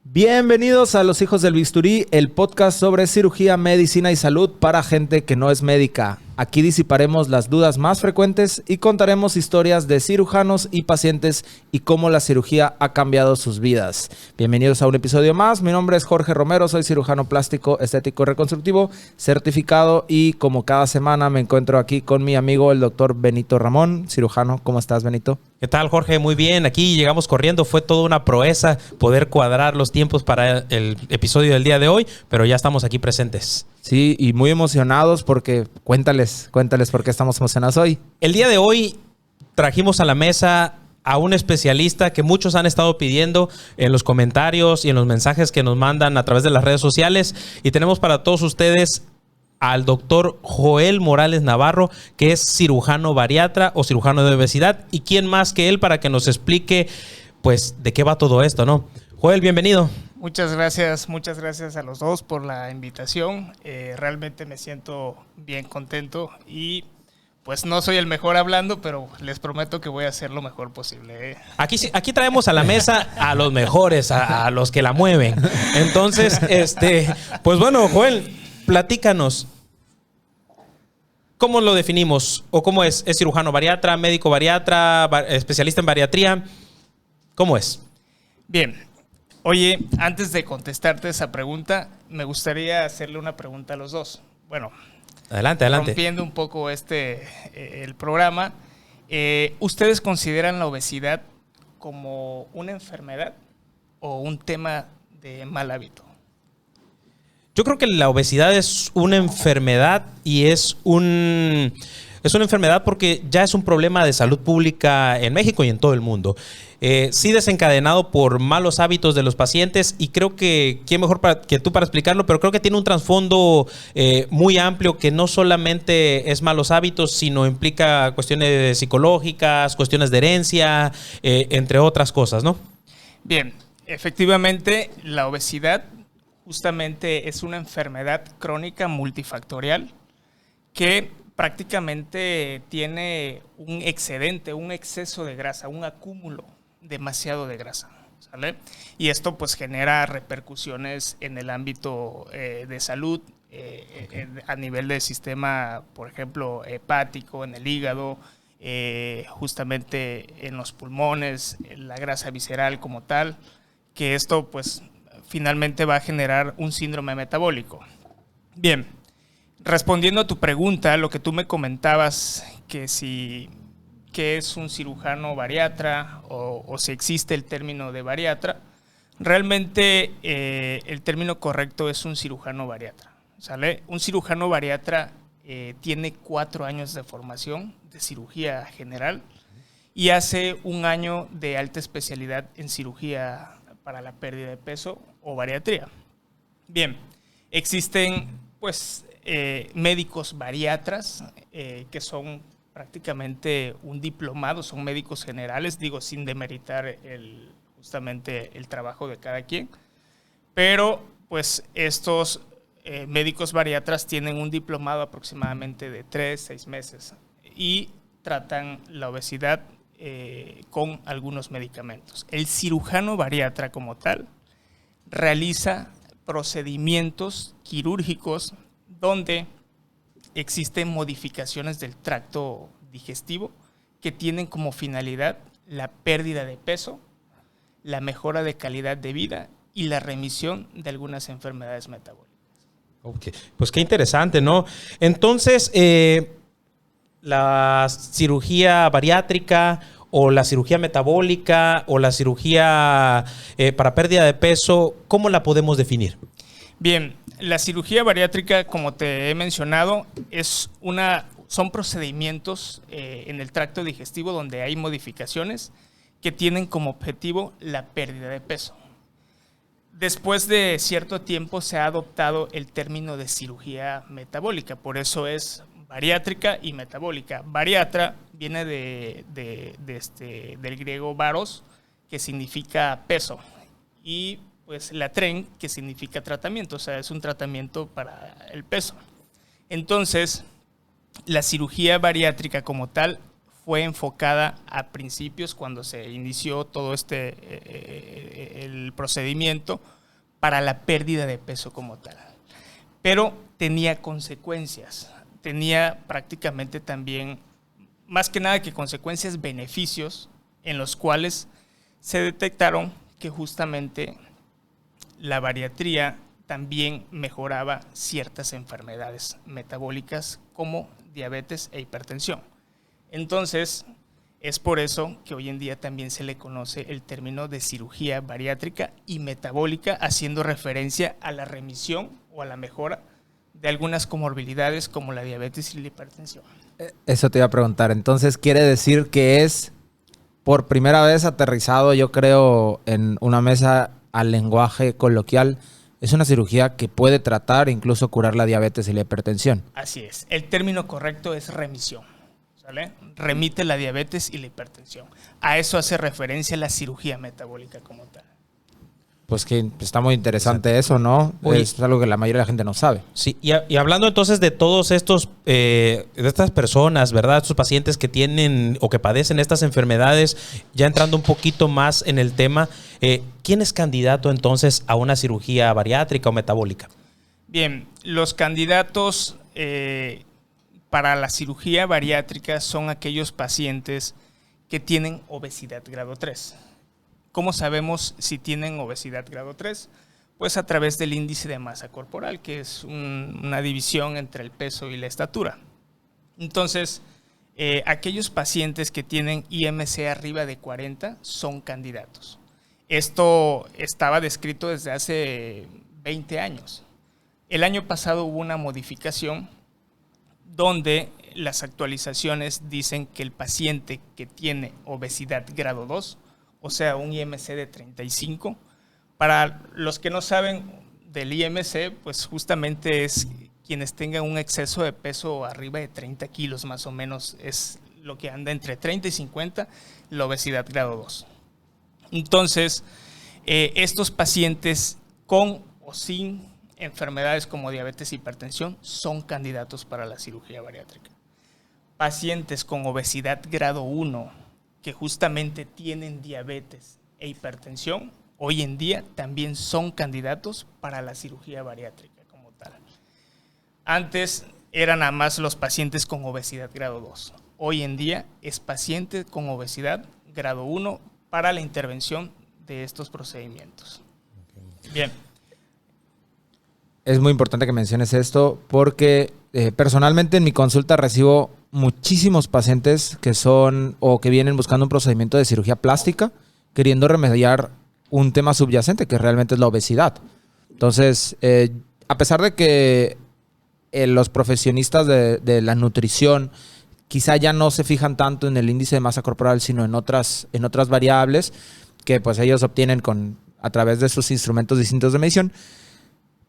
Bienvenidos a Los Hijos del Bisturí, el podcast sobre cirugía, medicina y salud para gente que no es médica. Aquí disiparemos las dudas más frecuentes y contaremos historias de cirujanos y pacientes y cómo la cirugía ha cambiado sus vidas. Bienvenidos a un episodio más. Mi nombre es Jorge Romero, soy cirujano plástico, estético y reconstructivo, certificado, y como cada semana me encuentro aquí con mi amigo el doctor Benito Ramón, cirujano. ¿Cómo estás, Benito? ¿Qué tal, Jorge? Muy bien. Aquí llegamos corriendo. Fue toda una proeza poder cuadrar los tiempos para el episodio del día de hoy, pero ya estamos aquí presentes. Sí, y muy emocionados porque cuéntales por qué estamos emocionados hoy. El día de hoy trajimos a la mesa a un especialista que muchos han estado pidiendo en los comentarios y en los mensajes que nos mandan a través de las redes sociales. Y tenemos para todos ustedes al doctor Joel Morales Navarro, que es cirujano bariatra o cirujano de obesidad. ¿Y quién más que él para que nos explique, pues, de qué va todo esto, no? Joel, bienvenido. Muchas gracias a los dos por la invitación. Realmente me siento bien contento y pues no soy el mejor hablando, pero les prometo que voy a hacer lo mejor posible. Aquí traemos a la mesa a los mejores, a los que la mueven. Entonces, pues bueno, Joel, platícanos. ¿Cómo lo definimos? ¿O cómo es? ¿Es cirujano bariatra, médico bariatra, especialista en bariatría? ¿Cómo es? Bien. Oye, antes de contestarte esa pregunta, me gustaría hacerle una pregunta a los dos. Bueno, adelante. Rompiendo un poco el programa, ¿ustedes consideran la obesidad como una enfermedad o un tema de mal hábito? Yo creo que la obesidad es una enfermedad y es una enfermedad porque ya es un problema de salud pública en México y en todo el mundo. Sí desencadenado por malos hábitos de los pacientes, y creo que quién mejor que tú para explicarlo, pero creo que tiene un trasfondo muy amplio que no solamente es malos hábitos, sino implica cuestiones psicológicas, cuestiones de herencia, entre otras cosas, ¿no? Bien, efectivamente la obesidad justamente es una enfermedad crónica multifactorial que prácticamente tiene un excedente, un exceso de grasa, un acúmulo demasiado de grasa, ¿sale? Y esto pues genera repercusiones en el ámbito de salud, a nivel del sistema, por ejemplo, hepático, en el hígado, justamente en los pulmones, en la grasa visceral como tal, que esto pues finalmente va a generar un síndrome metabólico. Bien, respondiendo a tu pregunta, lo que tú me comentabas, que es un cirujano bariatra o si existe el término de bariatra, realmente el término correcto es un cirujano bariatra, ¿sale? Un cirujano bariatra tiene 4 años de formación de cirugía general y hace 1 año de alta especialidad en cirugía para la pérdida de peso o bariatría. Bien, existen pues médicos bariatras que son prácticamente un diplomado, son médicos generales, digo sin demeritar justamente el trabajo de cada quien, pero pues estos médicos bariatras tienen un diplomado aproximadamente de 3-6 meses y tratan la obesidad con algunos medicamentos. El cirujano bariatra como tal realiza procedimientos quirúrgicos donde existen modificaciones del tracto digestivo que tienen como finalidad la pérdida de peso, la mejora de calidad de vida y la remisión de algunas enfermedades metabólicas. Okay. Pues qué interesante, ¿no? Entonces, la cirugía bariátrica o la cirugía metabólica o la cirugía para pérdida de peso, ¿cómo la podemos definir? Bien, la cirugía bariátrica, como te he mencionado, son procedimientos en el tracto digestivo donde hay modificaciones que tienen como objetivo la pérdida de peso. Después de cierto tiempo se ha adoptado el término de cirugía metabólica, por eso es bariátrica y metabólica. Bariatra viene del griego baros, que significa peso, y pues latren, que significa tratamiento, o sea, es un tratamiento para el peso. Entonces, la cirugía bariátrica como tal fue enfocada a principios, cuando se inició todo el procedimiento, para la pérdida de peso como tal. Pero tenía consecuencias, tenía prácticamente también, más que nada que consecuencias, beneficios en los cuales se detectaron que justamente la bariatría también mejoraba ciertas enfermedades metabólicas como diabetes e hipertensión. Entonces, es por eso que hoy en día también se le conoce el término de cirugía bariátrica y metabólica, haciendo referencia a la remisión o a la mejora de algunas comorbilidades como la diabetes y la hipertensión. Eso te iba a preguntar. Entonces, quiere decir que es por primera vez aterrizado, yo creo, en una mesa al lenguaje coloquial. Es una cirugía que puede tratar e incluso curar la diabetes y la hipertensión. Así es. El término correcto es remisión. ¿Sale? Remite la diabetes y la hipertensión. A eso hace referencia la cirugía metabólica como tal. Pues que está muy interesante eso, ¿no? Oye, es algo que la mayoría de la gente no sabe. Sí, y hablando entonces de todos estos, de estas personas, ¿verdad? Estos pacientes que tienen o que padecen estas enfermedades, ya entrando un poquito más en el tema, ¿quién es candidato entonces a una cirugía bariátrica o metabólica? Bien, los candidatos para la cirugía bariátrica son aquellos pacientes que tienen obesidad grado 3. ¿Cómo sabemos si tienen obesidad grado 3? Pues a través del índice de masa corporal, que es una división entre el peso y la estatura. Entonces, aquellos pacientes que tienen IMC arriba de 40 son candidatos. Esto estaba descrito desde hace 20 años. El año pasado hubo una modificación donde las actualizaciones dicen que el paciente que tiene obesidad grado 2, o sea, un IMC de 35. Para los que no saben del IMC, pues justamente es quienes tengan un exceso de peso arriba de 30 kilos más o menos, es lo que anda entre 30 y 50, la obesidad grado 2. Entonces, estos pacientes con o sin enfermedades como diabetes e hipertensión son candidatos para la cirugía bariátrica. Pacientes con obesidad grado 1 que justamente tienen diabetes e hipertensión, hoy en día también son candidatos para la cirugía bariátrica como tal. Antes eran nada más los pacientes con obesidad grado 2. Hoy en día es paciente con obesidad grado 1 para la intervención de estos procedimientos. Bien. Es muy importante que menciones esto porque personalmente en mi consulta recibo muchísimos pacientes que son o que vienen buscando un procedimiento de cirugía plástica queriendo remediar un tema subyacente que realmente es la obesidad. Entonces, a pesar de que los profesionistas de la nutrición quizá ya no se fijan tanto en el índice de masa corporal, sino en otras variables que pues ellos obtienen a través de sus instrumentos distintos de medición,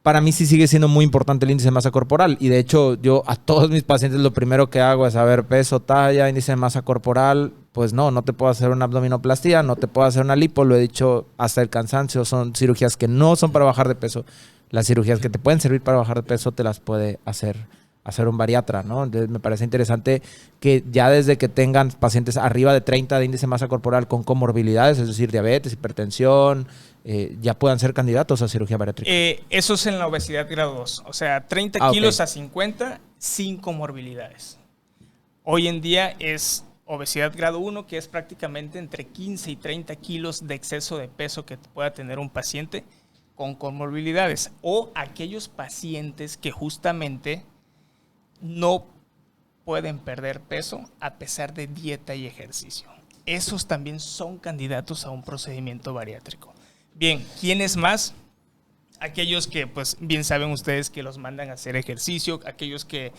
para mí sí sigue siendo muy importante el índice de masa corporal. Y de hecho, yo a todos mis pacientes lo primero que hago es saber peso, talla, índice de masa corporal. Pues no te puedo hacer una abdominoplastía, no te puedo hacer una lipo. Lo he dicho hasta el cansancio. Son cirugías que no son para bajar de peso. Las cirugías que te pueden servir para bajar de peso te las puede hacer un bariatra, ¿no? Entonces me parece interesante que ya desde que tengan pacientes arriba de 30 de índice de masa corporal con comorbilidades, es decir, diabetes, hipertensión, ya puedan ser candidatos a cirugía bariátrica. Eso es en la obesidad grado 2, o sea, 30 kilos a 50 sin comorbilidades. Hoy en día es obesidad grado 1, que es prácticamente entre 15 y 30 kilos de exceso de peso que pueda tener un paciente con comorbilidades, o aquellos pacientes que justamente no pueden perder peso a pesar de dieta y ejercicio. Esos también son candidatos a un procedimiento bariátrico. Bien, ¿quiénes más? Aquellos que, pues bien saben ustedes que los mandan a hacer ejercicio, aquellos que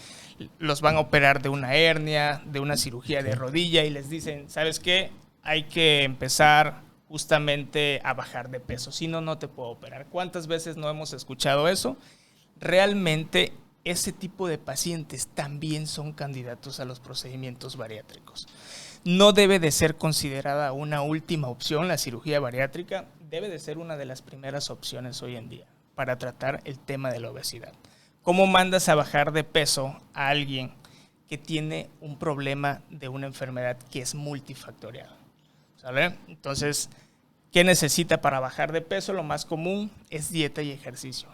los van a operar de una hernia, de una cirugía de rodilla y les dicen, ¿sabes qué? Hay que empezar justamente a bajar de peso, si no, no te puedo operar. ¿Cuántas veces no hemos escuchado eso? Realmente ese tipo de pacientes también son candidatos a los procedimientos bariátricos. No debe de ser considerada una última opción la cirugía bariátrica, debe de ser una de las primeras opciones hoy en día para tratar el tema de la obesidad. ¿Cómo mandas a bajar de peso a alguien que tiene un problema de una enfermedad que es multifactorial? ¿Sale? Entonces, ¿Qué necesita para bajar de peso? Lo más común es dieta y ejercicio.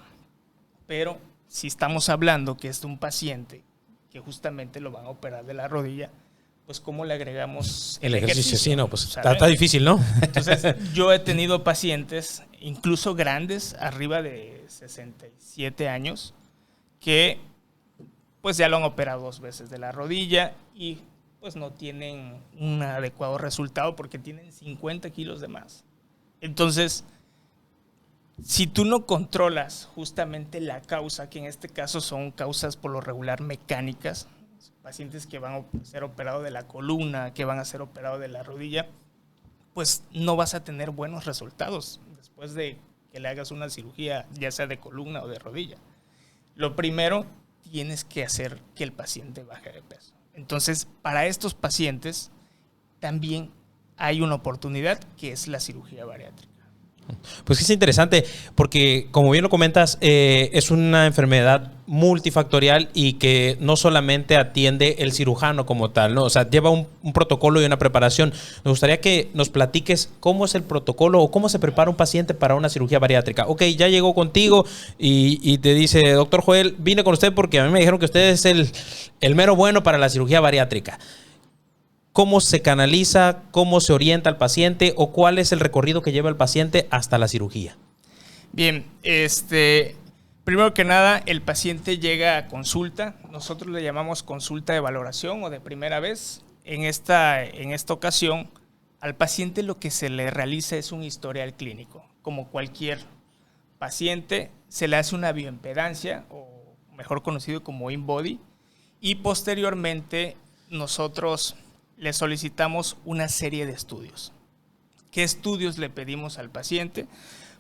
Pero si estamos hablando que es de un paciente que justamente lo van a operar de la rodilla, pues ¿cómo le agregamos el ejercicio? Sí, no, pues ¿Sabe? está difícil, ¿no? Entonces, yo he tenido pacientes, incluso grandes, arriba de 67 años, que pues ya lo han operado 2 veces de la rodilla y pues no tienen un adecuado resultado porque tienen 50 kilos de más. Entonces, si tú no controlas justamente la causa, que en este caso son causas por lo regular mecánicas, pacientes que van a ser operados de la columna, que van a ser operados de la rodilla, pues no vas a tener buenos resultados después de que le hagas una cirugía, ya sea de columna o de rodilla. Lo primero, tienes que hacer que el paciente baje de peso. Entonces, para estos pacientes también hay una oportunidad que es la cirugía bariátrica. Pues es interesante porque, como bien lo comentas, es una enfermedad multifactorial y que no solamente atiende el cirujano como tal, ¿no? O sea, lleva un protocolo y una preparación. Me gustaría que nos platiques cómo es el protocolo o cómo se prepara un paciente para una cirugía bariátrica. Ok, ya llegó contigo y te dice, doctor Joel, vine con usted porque a mí me dijeron que usted es el mero bueno para la cirugía bariátrica. ¿Cómo se canaliza, cómo se orienta al paciente o cuál es el recorrido que lleva el paciente hasta la cirugía? Bien, primero que nada, el paciente llega a consulta. Nosotros le llamamos consulta de valoración o de primera vez. En esta ocasión, al paciente lo que se le realiza es un historial clínico. Como cualquier paciente, se le hace una bioimpedancia, o mejor conocido como InBody, y posteriormente nosotros le solicitamos una serie de estudios. ¿Qué estudios le pedimos al paciente?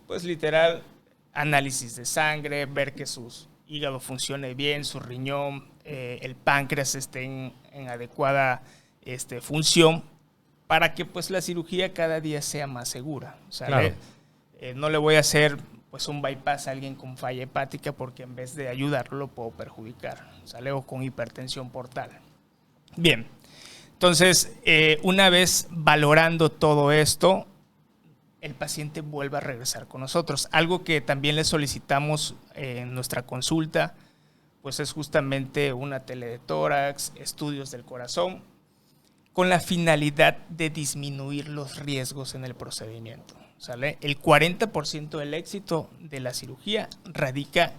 Pues literal, análisis de sangre, ver que su hígado funcione bien, su riñón, el páncreas esté en adecuada función, para que pues la cirugía cada día sea más segura. O sea, claro. No le voy a hacer pues un bypass a alguien con falla hepática porque en vez de ayudarlo lo puedo perjudicar, ¿sale? O con hipertensión portal. Bien. Entonces, una vez valorando todo esto, el paciente vuelve a regresar con nosotros. Algo que también le solicitamos en nuestra consulta, pues es justamente una tele de tórax, estudios del corazón, con la finalidad de disminuir los riesgos en el procedimiento, ¿sale? El 40% del éxito de la cirugía radica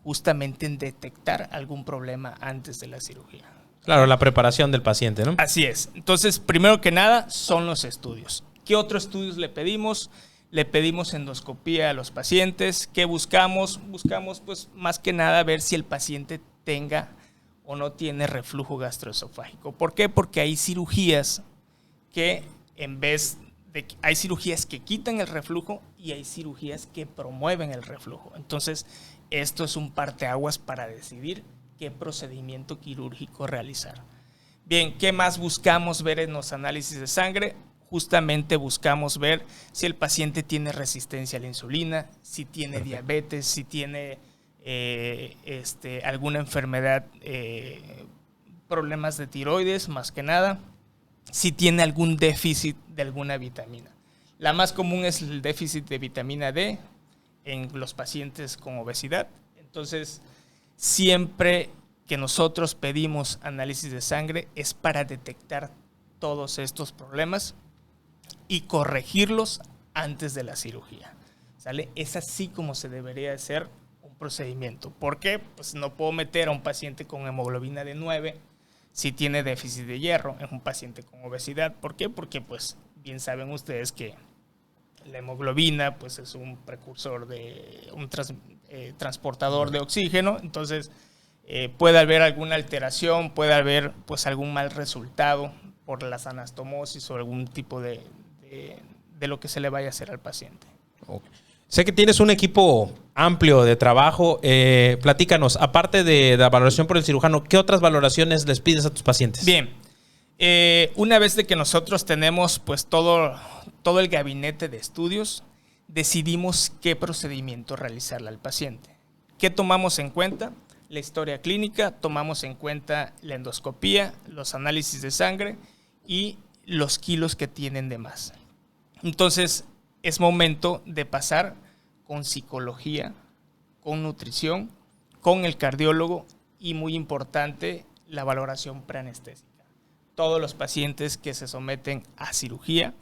justamente en detectar algún problema antes de la cirugía. Claro, la preparación del paciente, ¿no? Así es. Entonces, primero que nada, son los estudios. ¿Qué otros estudios le pedimos? Le pedimos endoscopía a los pacientes. ¿Qué buscamos? Buscamos, pues, más que nada ver si el paciente tenga o no tiene reflujo gastroesofágico. ¿Por qué? Porque hay cirugías que hay cirugías que quitan el reflujo y hay cirugías que promueven el reflujo. Entonces, esto es un parteaguas para decidir qué procedimiento quirúrgico realizar. Bien, ¿qué más buscamos ver en los análisis de sangre? Justamente buscamos ver si el paciente tiene resistencia a la insulina, si tiene diabetes, si tiene alguna enfermedad, problemas de tiroides, más que nada, si tiene algún déficit de alguna vitamina. La más común es el déficit de vitamina D en los pacientes con obesidad. Entonces, siempre que nosotros pedimos análisis de sangre es para detectar todos estos problemas y corregirlos antes de la cirugía, ¿sale? Es así como se debería hacer un procedimiento. ¿Por qué? Pues no puedo meter a un paciente con hemoglobina de 9 si tiene déficit de hierro en un paciente con obesidad. ¿Por qué? Porque pues bien saben ustedes que la hemoglobina pues es un precursor de un transportador de oxígeno. Entonces puede haber alguna alteración, puede haber pues algún mal resultado por las anastomosis o algún tipo de lo que se le vaya a hacer al paciente. Okay. Sé que tienes un equipo amplio de trabajo. Platícanos, aparte de la valoración por el cirujano, ¿qué otras valoraciones les pides a tus pacientes? Bien, una vez de que nosotros tenemos pues todo el gabinete de estudios, decidimos qué procedimiento realizarle al paciente. ¿Qué tomamos en cuenta? La historia clínica, tomamos en cuenta la endoscopía, los análisis de sangre y los kilos que tienen de más. Entonces, es momento de pasar con psicología, con nutrición, con el cardiólogo y, muy importante, la valoración preanestésica. Todos los pacientes que se someten a cirugía,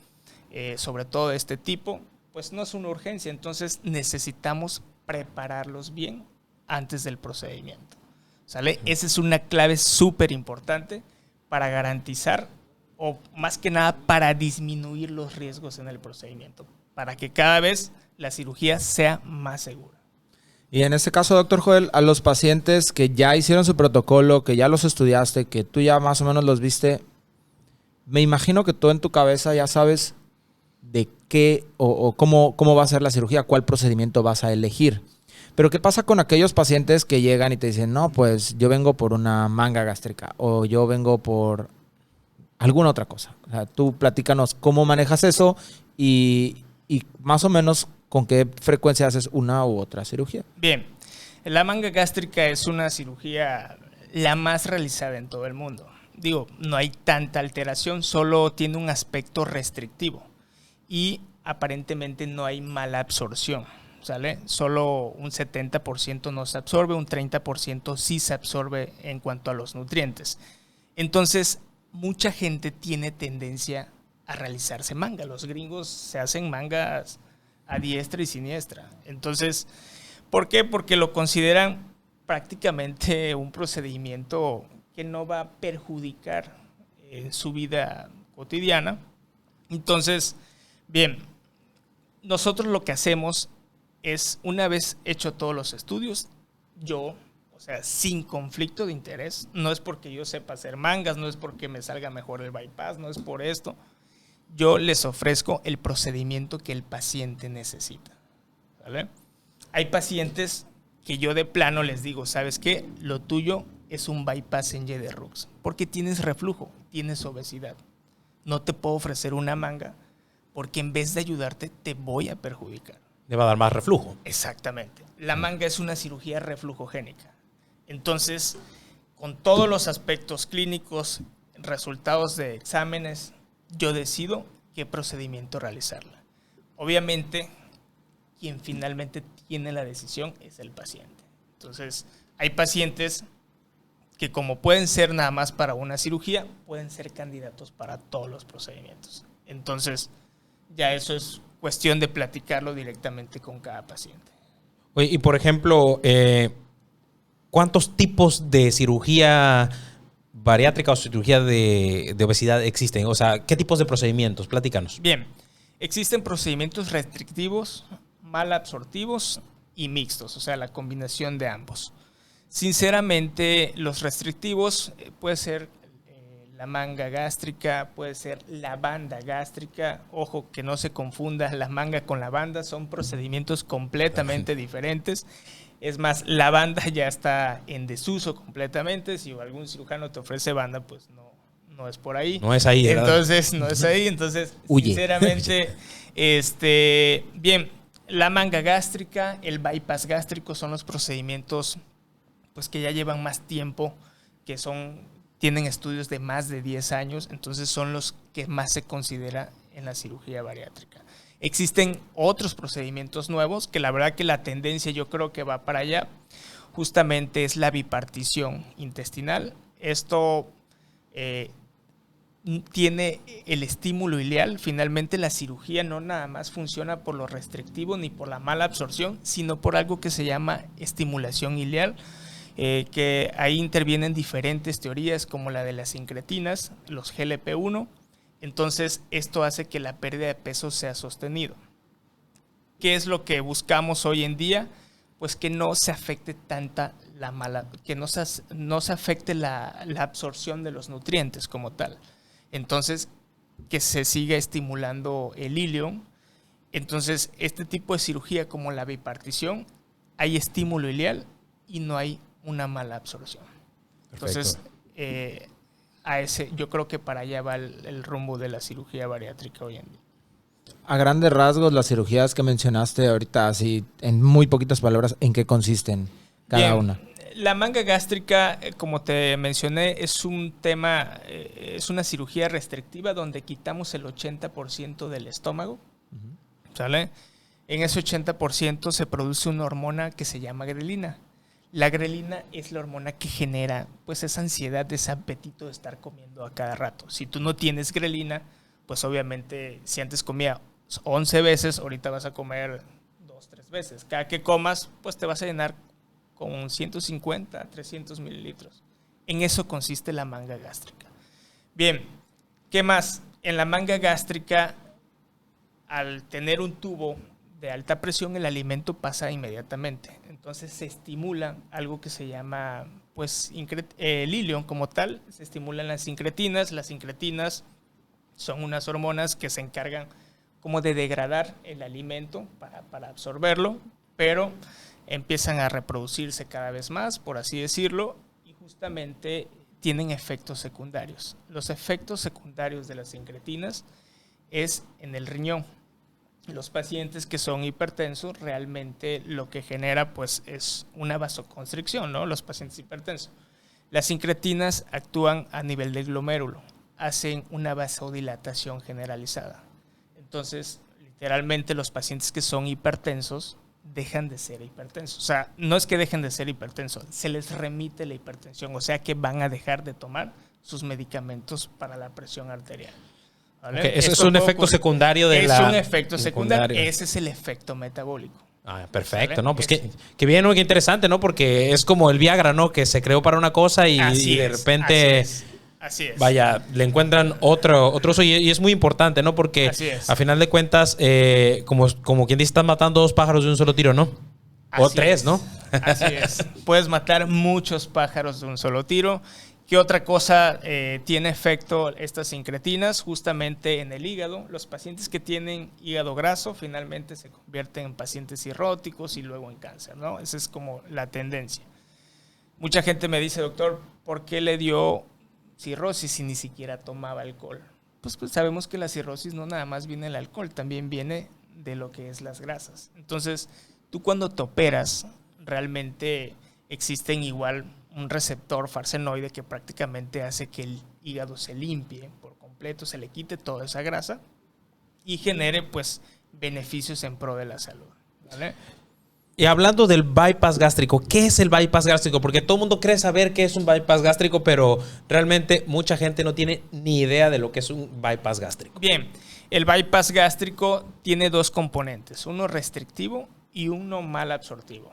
sobre todo de este tipo, pues no es una urgencia, entonces necesitamos prepararlos bien antes del procedimiento. ¿Sale? Esa es una clave súper importante para garantizar, o más que nada para disminuir los riesgos en el procedimiento, para que cada vez la cirugía sea más segura. Y en este caso, doctor Joel, a los pacientes que ya hicieron su protocolo, que ya los estudiaste, que tú ya más o menos los viste, me imagino que tú en tu cabeza ya sabes de qué o cómo va a ser la cirugía, cuál procedimiento vas a elegir. Pero ¿qué pasa con aquellos pacientes que llegan y te dicen, no, pues yo vengo por una manga gástrica o yo vengo por alguna otra cosa? O sea, tú platícanos cómo manejas eso y más o menos con qué frecuencia haces una u otra cirugía. Bien, la manga gástrica es una cirugía la más realizada en todo el mundo. Digo, no hay tanta alteración, solo tiene un aspecto restrictivo y aparentemente no hay mala absorción. ¿Sale? Solo un 70% no se absorbe, un 30% sí se absorbe en cuanto a los nutrientes. Entonces, mucha gente tiene tendencia a realizarse manga. Los gringos se hacen mangas a diestra y siniestra. Entonces, ¿por qué? Porque lo consideran prácticamente un procedimiento que no va a perjudicar su vida cotidiana. Entonces, bien, nosotros lo que hacemos es, una vez hecho todos los estudios, yo, o sea, sin conflicto de interés, no es porque yo sepa hacer mangas, no es porque me salga mejor el bypass, no es por esto, yo les ofrezco el procedimiento que el paciente necesita. ¿Vale? Hay pacientes que yo de plano les digo, ¿sabes qué? Lo tuyo es un bypass en Y de Rux, porque tienes reflujo, tienes obesidad. No te puedo ofrecer una manga porque en vez de ayudarte te voy a perjudicar. Le va a dar más reflujo. Exactamente. La manga es una cirugía reflujogénica. Entonces, con todos los aspectos clínicos, resultados de exámenes, yo decido qué procedimiento realizarla. Obviamente, quien finalmente tiene la decisión es el paciente. Entonces, hay pacientes que, como pueden ser nada más para una cirugía, pueden ser candidatos para todos los procedimientos. Entonces, ya eso es cuestión de platicarlo directamente con cada paciente. Oye, y por ejemplo, ¿cuántos tipos de cirugía bariátrica o cirugía de obesidad existen? O sea, ¿qué tipos de procedimientos? Platícanos. Bien, existen procedimientos restrictivos, malabsortivos y mixtos, o sea, la combinación de ambos. Sinceramente, los restrictivos puede ser la manga gástrica, puede ser la banda gástrica. Ojo, que no se confunda la manga con la banda, son procedimientos completamente diferentes. Es más, la banda ya está en desuso completamente. Si algún cirujano te ofrece banda, pues no es por ahí. No es ahí, ¿verdad? Entonces, no es ahí. Entonces, huye. Sinceramente, bien, la manga gástrica, el bypass gástrico son los procedimientos pues que ya llevan más tiempo, que tienen estudios de más de 10 años, entonces son los que más se considera en la cirugía bariátrica. Existen otros procedimientos nuevos que la verdad que la tendencia yo creo que va para allá, justamente es la bipartición intestinal. Esto tiene el estímulo ileal. Finalmente la cirugía no nada más funciona por lo restrictivo ni por la mala absorción, sino por algo que se llama estimulación ileal. Que ahí intervienen diferentes teorías como la de las incretinas, los GLP-1. Entonces esto hace que la pérdida de peso sea sostenido. ¿Qué es lo que buscamos hoy en día? Pues que no se afecte que no se afecte la absorción de los nutrientes como tal. Entonces que se siga estimulando el ilion. Entonces este tipo de cirugía como la bipartición, hay estímulo ileal y no hay una mala absorción. Entonces, yo creo que para allá va el rumbo de la cirugía bariátrica hoy en día. A grandes rasgos, las cirugías que mencionaste ahorita, así en muy poquitas palabras, ¿en qué consisten cada una? La manga gástrica, como te mencioné, es una cirugía restrictiva donde quitamos el 80% del estómago. ¿sale? En ese 80% se produce una hormona que se llama grelina. La grelina es la hormona que genera pues esa ansiedad, ese apetito de estar comiendo a cada rato. Si tú no tienes grelina, pues obviamente si antes comía 11 veces, ahorita vas a comer 2, 3 veces. Cada que comas, pues te vas a llenar con 150 a 300 mililitros. En eso consiste la manga gástrica. Bien, ¿qué más? En la manga gástrica, al tener un tubo de alta presión, el alimento pasa inmediatamente. Entonces se estimula algo que se llama pues, el ilion como tal. Se estimulan las incretinas. Las incretinas son unas hormonas que se encargan como de degradar el alimento para absorberlo, pero empiezan a reproducirse cada vez más, por así decirlo, y justamente tienen efectos secundarios. Los efectos secundarios de las incretinas es en el riñón. Los pacientes que son hipertensos realmente lo que genera pues es una vasoconstricción, ¿no? Los pacientes hipertensos. Las incretinas actúan a nivel del glomérulo, hacen una vasodilatación generalizada. Entonces, literalmente los pacientes que son hipertensos dejan de ser hipertensos. O sea, no es que dejen de ser hipertensos, se les remite la hipertensión, o sea que van a dejar de tomar sus medicamentos para la presión arterial. ¿Vale? Okay, eso es un efecto secundario de Es un efecto secundario. Ese es el efecto metabólico. Ah, perfecto, ¿no? Pues qué bien, qué interesante, ¿no? Porque es como el Viagra, ¿no? Que se creó para una cosa y de repente... Así es. Vaya, le encuentran otro uso y es muy importante, ¿no? Porque a final de cuentas, como quien dice, estás matando 2 pájaros de un solo tiro, ¿no? O 3, ¿no? Así es. Puedes matar muchos pájaros de un solo tiro. ¿Qué otra cosa tiene efecto estas incretinas? Justamente en el hígado. Los pacientes que tienen hígado graso finalmente se convierten en pacientes cirróticos y luego en cáncer, ¿no? Esa es como la tendencia. Mucha gente me dice, doctor, ¿por qué le dio cirrosis si ni siquiera tomaba alcohol? Pues sabemos que la cirrosis no nada más viene del alcohol, también viene de lo que es las grasas. Entonces, tú cuando te operas, realmente existen igual un receptor farsenoide que prácticamente hace que el hígado se limpie por completo, se le quite toda esa grasa y genere pues beneficios en pro de la salud, ¿vale? Y hablando del bypass gástrico, ¿qué es el bypass gástrico? Porque todo el mundo cree saber qué es un bypass gástrico, pero realmente mucha gente no tiene ni idea de lo que es un bypass gástrico. Bien, el bypass gástrico tiene 2 componentes, uno restrictivo y uno mal absortivo.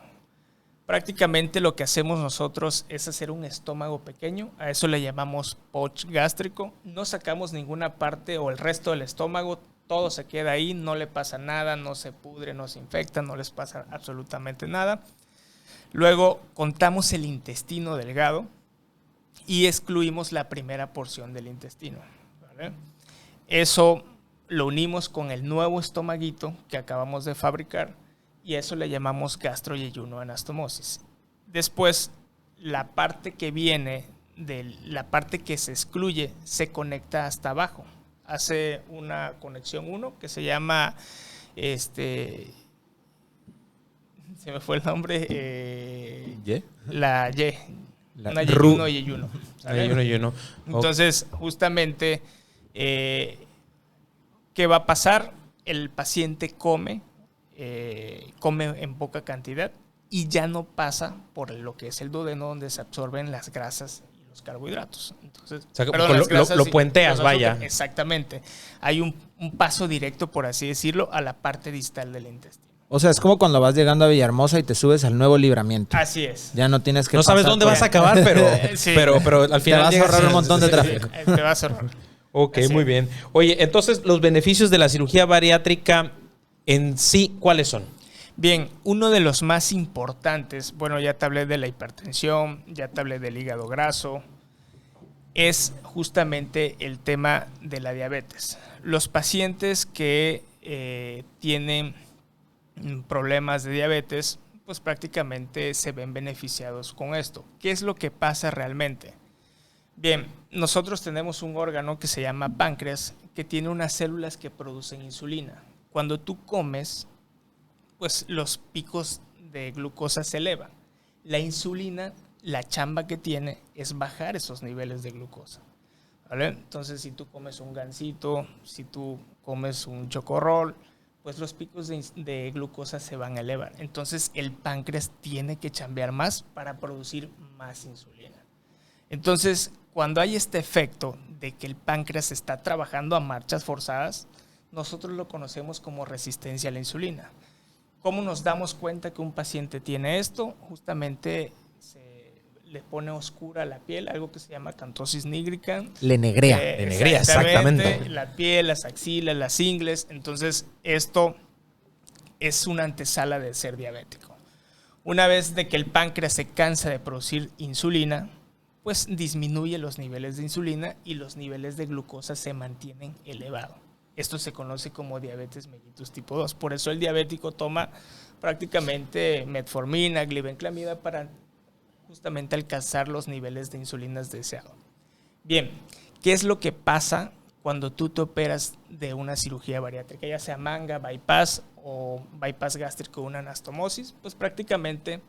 Prácticamente lo que hacemos nosotros es hacer un estómago pequeño, a eso le llamamos pouch gástrico. No sacamos ninguna parte o el resto del estómago, todo se queda ahí, no le pasa nada, no se pudre, no se infecta, no les pasa absolutamente nada. Luego contamos el intestino delgado y excluimos la primera porción del intestino, ¿vale? Eso lo unimos con el nuevo estomaguito que acabamos de fabricar y a eso le llamamos gastroyeyuno anastomosis. Después, la parte que viene de la parte que se excluye se conecta hasta abajo. Hace una conexión 1 que se llama, se me fue el nombre, la Y, una yeyuno y yeyuno. Yeyuno. Entonces, justamente, ¿qué va a pasar? El paciente come en poca cantidad y ya no pasa por lo que es el duodeno donde se absorben las grasas y los carbohidratos. Entonces, o sea, lo puenteas, vaya. Exactamente. Hay un paso directo, por así decirlo, a la parte distal del intestino. O sea, es como cuando vas llegando a Villahermosa y te subes al Nuevo Libramiento. Así es. Ya no tienes que no sabes dónde vas a acabar, pero, sí. pero al final te vas a ahorrar un montón de tráfico. Te vas a ahorrar. Ok, muy bien. Oye, entonces, los beneficios de la cirugía bariátrica en sí, ¿cuáles son? Bien, uno de los más importantes, bueno, ya te hablé de la hipertensión, ya te hablé del hígado graso, es justamente el tema de la diabetes. Los pacientes que tienen problemas de diabetes, pues prácticamente se ven beneficiados con esto. ¿Qué es lo que pasa realmente? Bien, nosotros tenemos un órgano que se llama páncreas, que tiene unas células que producen insulina. Cuando tú comes, pues los picos de glucosa se elevan. La insulina, la chamba que tiene es bajar esos niveles de glucosa, ¿vale? Entonces, si tú comes un gansito, si tú comes un chocorrol, pues los picos de glucosa se van a elevar. Entonces el páncreas tiene que chambear más para producir más insulina. Entonces, cuando hay este efecto de que el páncreas está trabajando a marchas forzadas, nosotros lo conocemos como resistencia a la insulina. ¿Cómo nos damos cuenta que un paciente tiene esto? Justamente le pone oscura la piel, algo que se llama acantosis nígrica. Le negrea. Le negrea, exactamente. La piel, las axilas, las ingles. Entonces, esto es una antesala de ser diabético. Una vez de que el páncreas se cansa de producir insulina, pues disminuye los niveles de insulina y los niveles de glucosa se mantienen elevados. Esto se conoce como diabetes mellitus tipo 2. Por eso el diabético toma prácticamente metformina, glibenclamida para justamente alcanzar los niveles de insulinas deseados. Bien, ¿qué es lo que pasa cuando tú te operas de una cirugía bariátrica? Ya sea manga, bypass o bypass gástrico o una anastomosis, pues prácticamente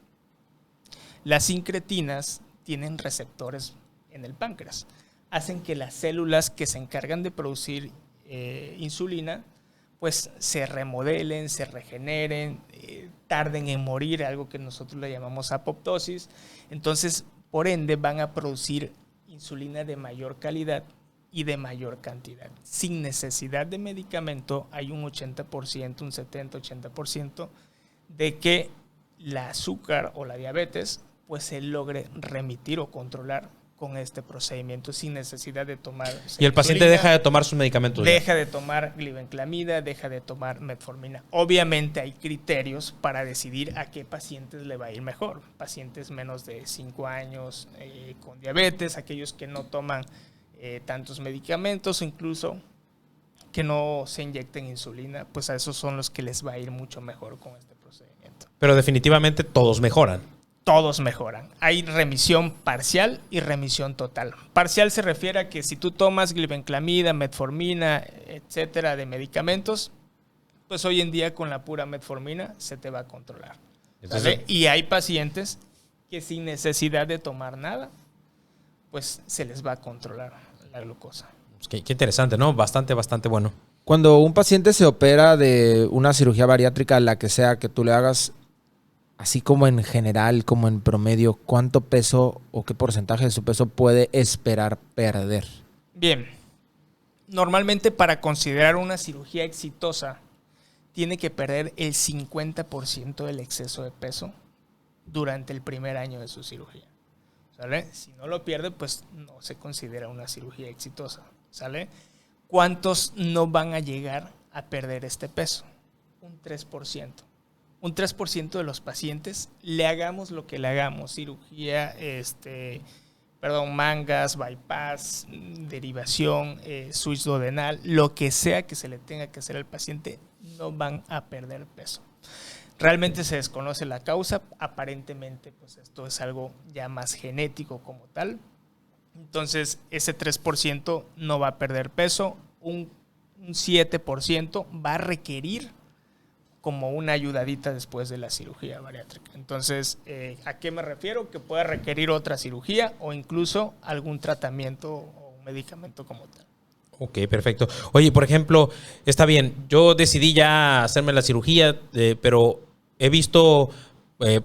las incretinas tienen receptores en el páncreas. Hacen que las células que se encargan de producir insulina pues se remodelen, se regeneren, tarden en morir, algo que nosotros le llamamos apoptosis. Entonces, por ende, van a producir insulina de mayor calidad y de mayor cantidad. Sin necesidad de medicamento, hay un 80%, un 70-80% de que la azúcar o la diabetes pues se logre remitir o controlar con este procedimiento sin necesidad de tomar y el paciente deja de tomar sus medicamentos. Deja de tomar glibenclamida, deja de tomar metformina. Obviamente hay criterios para decidir a qué pacientes le va a ir mejor. Pacientes menos de 5 años con diabetes, aquellos que no toman tantos medicamentos o incluso que no se inyecten insulina, pues a esos son los que les va a ir mucho mejor con este procedimiento. Pero definitivamente todos mejoran. Todos mejoran. Hay remisión parcial y remisión total. Parcial se refiere a que si tú tomas glibenclamida, metformina, etcétera, de medicamentos, pues hoy en día con la pura metformina se te va a controlar. Entonces, y hay pacientes que sin necesidad de tomar nada, pues se les va a controlar la glucosa. Qué interesante, ¿no? Bastante bueno. Cuando un paciente se opera de una cirugía bariátrica, la que sea que tú le hagas, así como en general, como en promedio, ¿cuánto peso o qué porcentaje de su peso puede esperar perder? Bien, normalmente para considerar una cirugía exitosa, tiene que perder el 50% del exceso de peso durante el primer año de su cirugía. ¿Sale? Si no lo pierde, pues no se considera una cirugía exitosa. ¿Sale? ¿Cuántos no van a llegar a perder este peso? Un 3%. Un 3% de los pacientes, le hagamos lo que le hagamos, cirugía, mangas, bypass, derivación, switch duodenal, lo que sea que se le tenga que hacer al paciente, no van a perder peso. Realmente se desconoce la causa, aparentemente pues esto es algo ya más genético como tal. Entonces ese 3% no va a perder peso, un 7% va a requerir como una ayudadita después de la cirugía bariátrica. Entonces, ¿a qué me refiero? Que pueda requerir otra cirugía o incluso algún tratamiento o un medicamento como tal. Ok, perfecto. Oye, por ejemplo, está bien, yo decidí ya hacerme la cirugía, pero he visto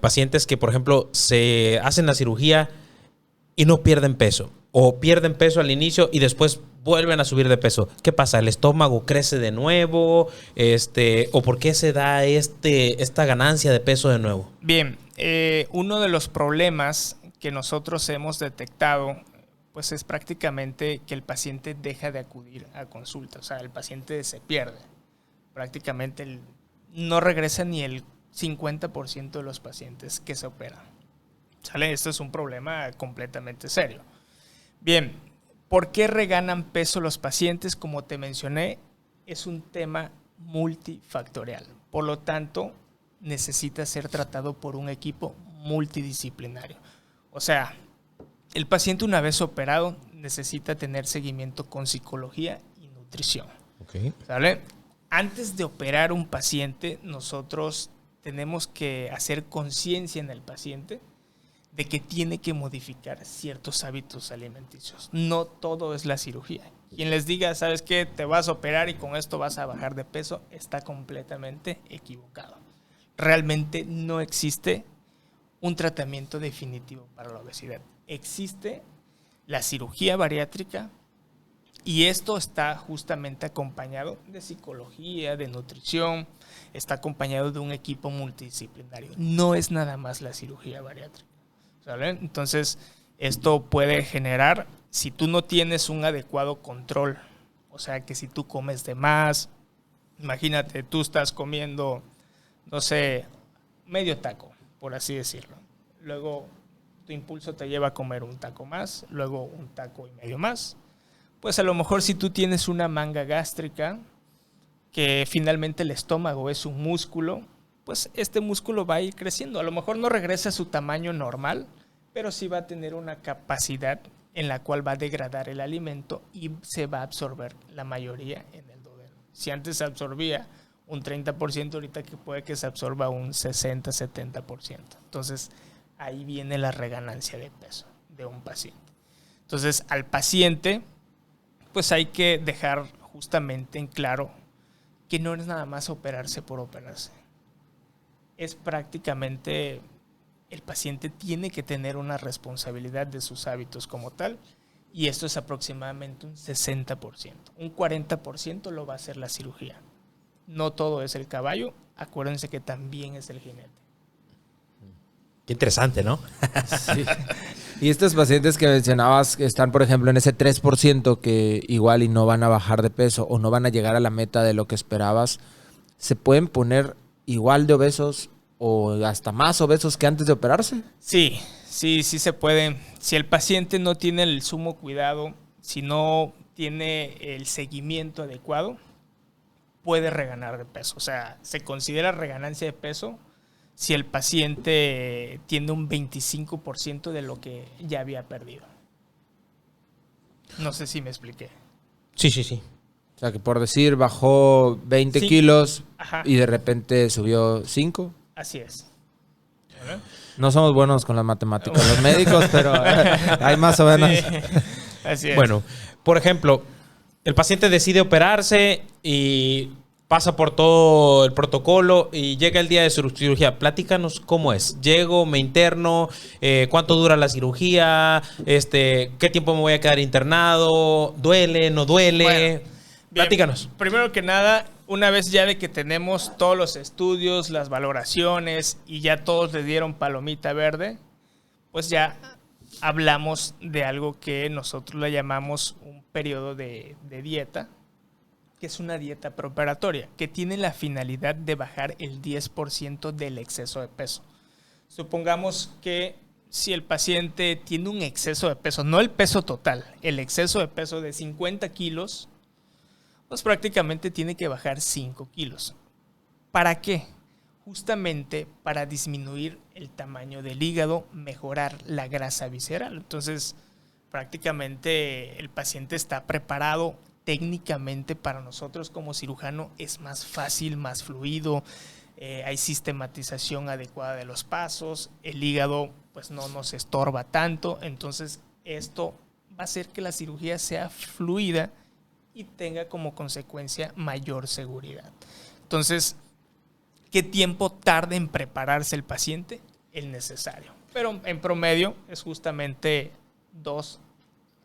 pacientes que, por ejemplo, se hacen la cirugía y no pierden peso. O pierden peso al inicio y después vuelven a subir de peso. ¿Qué pasa? ¿El estómago crece de nuevo? ¿O por qué se da esta ganancia de peso de nuevo? Bien, uno de los problemas que nosotros hemos detectado pues es prácticamente que el paciente deja de acudir a consulta. O sea, el paciente se pierde. Prácticamente no regresa ni el 50% de los pacientes que se operan. ¿Sale? Esto es un problema completamente serio. Bien, ¿por qué reganan peso los pacientes? Como te mencioné, es un tema multifactorial. Por lo tanto, necesita ser tratado por un equipo multidisciplinario. O sea, el paciente una vez operado necesita tener seguimiento con psicología y nutrición. Okay. ¿Sale? Antes de operar un paciente, nosotros tenemos que hacer conciencia en el paciente de que tiene que modificar ciertos hábitos alimenticios. No todo es la cirugía. Quien les diga, ¿sabes qué? Te vas a operar y con esto vas a bajar de peso, está completamente equivocado. Realmente no existe un tratamiento definitivo para la obesidad. Existe la cirugía bariátrica y esto está justamente acompañado de psicología, de nutrición, está acompañado de un equipo multidisciplinario. No es nada más la cirugía bariátrica, ¿saben? Entonces, esto puede generar, si tú no tienes un adecuado control, o sea, que si tú comes de más, imagínate, tú estás comiendo, no sé, medio taco, por así decirlo. Luego, tu impulso te lleva a comer un taco más, luego un taco y medio más. Pues a lo mejor si tú tienes una manga gástrica, que finalmente el estómago es un músculo, pues este músculo va a ir creciendo. A lo mejor no regresa a su tamaño normal, pero sí va a tener una capacidad en la cual va a degradar el alimento y se va a absorber la mayoría en el duodeno. Si antes se absorbía un 30%, ahorita que puede que se absorba un 60-70%. Entonces ahí viene la reganancia de peso de un paciente. Entonces al paciente pues hay que dejar justamente en claro que no es nada más operarse por operarse. Es prácticamente el paciente tiene que tener una responsabilidad de sus hábitos como tal y esto es aproximadamente un 60%. Un 40% lo va a hacer la cirugía. No todo es el caballo, acuérdense que también es el jinete. Qué interesante, ¿no? Sí. Y estos pacientes que mencionabas que están, por ejemplo, en ese 3% que igual y no van a bajar de peso o no van a llegar a la meta de lo que esperabas, ¿se pueden poner igual de obesos o hasta más obesos que antes de operarse? Sí se puede. Si el paciente no tiene el sumo cuidado, si no tiene el seguimiento adecuado, puede reganar de peso. O sea, se considera reganancia de peso si el paciente tiene un 25% de lo que ya había perdido. No sé si me expliqué. Sí. O sea, que por decir, bajó 20 kilos Ajá. y de repente subió 5. Así es. No somos buenos con las matemáticas los médicos, pero hay más o menos. Sí, así es. Bueno, por ejemplo, el paciente decide operarse y pasa por todo el protocolo y llega el día de su cirugía. Platícanos cómo es. Llego, me interno, cuánto dura la cirugía, qué tiempo me voy a quedar internado, duele, no duele. Bueno, platícanos. Bien, primero que nada, una vez ya de que tenemos todos los estudios, las valoraciones y ya todos le dieron palomita verde, pues ya hablamos de algo que nosotros le llamamos un periodo de dieta, que es una dieta preoperatoria, que tiene la finalidad de bajar el 10% del exceso de peso. Supongamos que si el paciente tiene un exceso de peso, no el peso total, el exceso de peso de 50 kilos, pues prácticamente tiene que bajar 5 kilos. ¿Para qué? Justamente para disminuir el tamaño del hígado, mejorar la grasa visceral. Entonces, prácticamente el paciente está preparado técnicamente. Para nosotros como cirujano es más fácil, más fluido, hay sistematización adecuada de los pasos, el hígado pues no nos estorba tanto, entonces esto va a hacer que la cirugía sea fluida y tenga como consecuencia mayor seguridad. Entonces, ¿qué tiempo tarda en prepararse el paciente? El necesario. Pero en promedio es justamente 2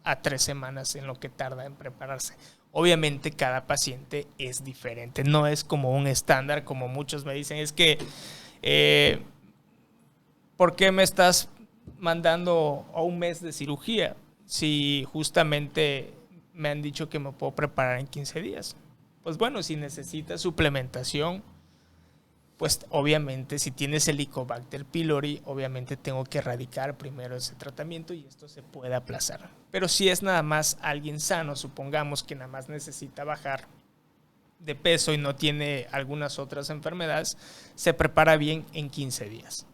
a 3 semanas en lo que tarda en prepararse. Obviamente cada paciente es diferente, no es como un estándar, como muchos me dicen, es que ¿por qué me estás mandando a un mes de cirugía si justamente me han dicho que me puedo preparar en 15 días? Pues bueno, si necesitas suplementación, pues obviamente si tienes Helicobacter pylori, obviamente tengo que erradicar primero ese tratamiento y esto se puede aplazar. Pero si es nada más alguien sano, supongamos que nada más necesita bajar de peso y no tiene algunas otras enfermedades, se prepara bien en 15 días.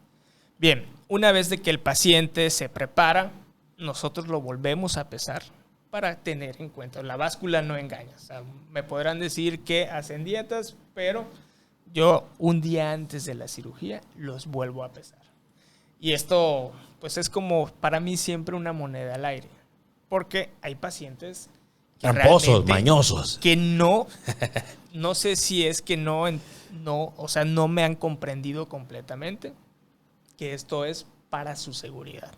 Bien, una vez de que el paciente se prepara, nosotros lo volvemos a pesar para tener en cuenta. La báscula no engaña. O sea, me podrán decir que hacen dietas, pero yo un día antes de la cirugía los vuelvo a pesar. Y esto pues es como para mí siempre una moneda al aire. Porque hay pacientes Tramposos, mañosos. Que no sé si es que o sea, no me han comprendido completamente que esto es para su seguridad.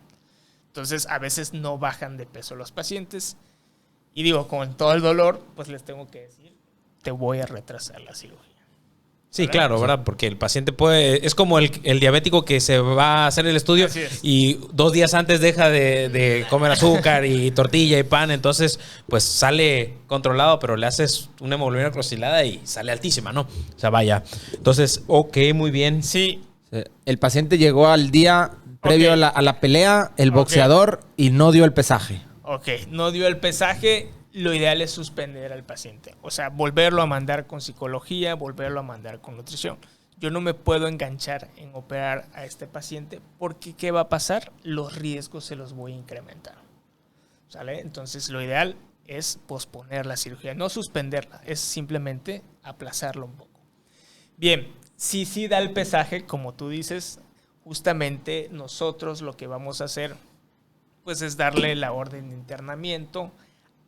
Entonces, a veces no bajan de peso los pacientes. Y digo, con todo el dolor, pues les tengo que decir, te voy a retrasar la cirugía. Sí, ¿verdad? claro, ¿verdad? Porque el paciente puede... Es como el diabético que se va a hacer el estudio y 2 días antes deja de comer azúcar y tortilla y pan. Entonces, pues sale controlado, pero le haces una hemoglobina glucosilada y sale altísima, ¿no? O sea, vaya. Entonces, ok, muy bien. Sí. El paciente llegó al día previo a la pelea, el boxeador, y no dio el pesaje. Ok, no dio el pesaje. Lo ideal es suspender al paciente. O sea, volverlo a mandar con psicología, volverlo a mandar con nutrición. Yo no me puedo enganchar en operar a este paciente porque ¿qué va a pasar? Los riesgos se los voy a incrementar. ¿Sale? Entonces, lo ideal es posponer la cirugía, no suspenderla, es simplemente aplazarlo un poco. Bien, si sí da el pesaje, como tú dices, justamente nosotros lo que vamos a hacer pues es darle la orden de internamiento.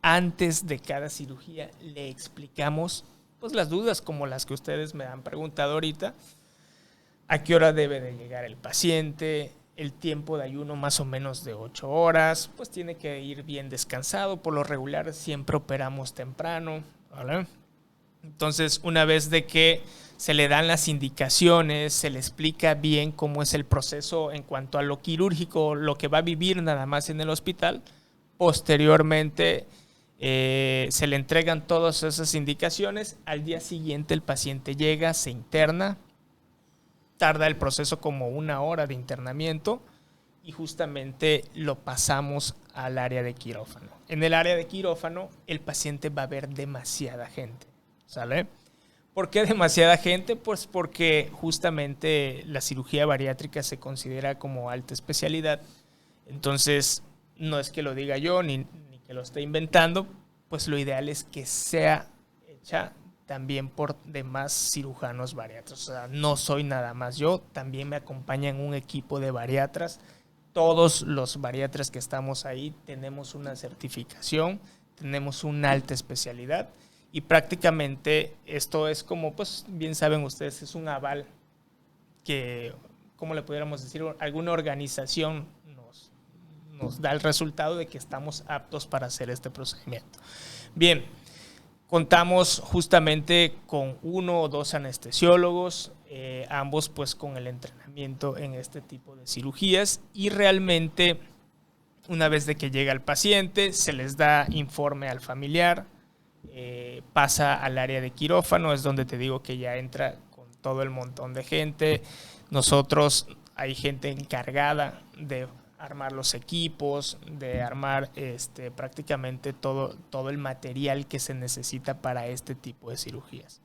Antes de cada cirugía le explicamos pues las dudas como las que ustedes me han preguntado ahorita. A qué hora debe de llegar el paciente, el tiempo de ayuno más o menos de 8 horas, pues tiene que ir bien descansado. Por lo regular siempre operamos temprano, ¿vale? Entonces, una vez de que se le dan las indicaciones, se le explica bien cómo es el proceso en cuanto a lo quirúrgico, lo que va a vivir nada más en el hospital, posteriormente se le entregan todas esas indicaciones. Al día siguiente el paciente llega, se interna, tarda el proceso como 1 hora de internamiento y justamente lo pasamos al área de quirófano. En el área de quirófano el paciente va a ver demasiada gente, ¿sale? ¿Por qué demasiada gente? Pues porque justamente la cirugía bariátrica se considera como alta especialidad. Entonces, no es que lo diga yo ni que lo esté inventando, pues lo ideal es que sea hecha también por demás cirujanos bariatras. O sea, no soy nada más yo, también me acompañan un equipo de bariatras. Todos los bariatras que estamos ahí tenemos una certificación, tenemos una alta especialidad y prácticamente esto es como, pues bien saben ustedes, es un aval que, ¿cómo le pudiéramos decir? Alguna organización nos da el resultado de que estamos aptos para hacer este procedimiento. Bien, contamos justamente con 1 o 2 anestesiólogos, ambos pues con el entrenamiento en este tipo de cirugías y realmente una vez de que llega el paciente se les da informe al familiar, pasa al área de quirófano, es donde te digo que ya entra con todo el montón de gente. Nosotros hay gente encargada de armar los equipos, de armar prácticamente todo el material que se necesita para este tipo de cirugías.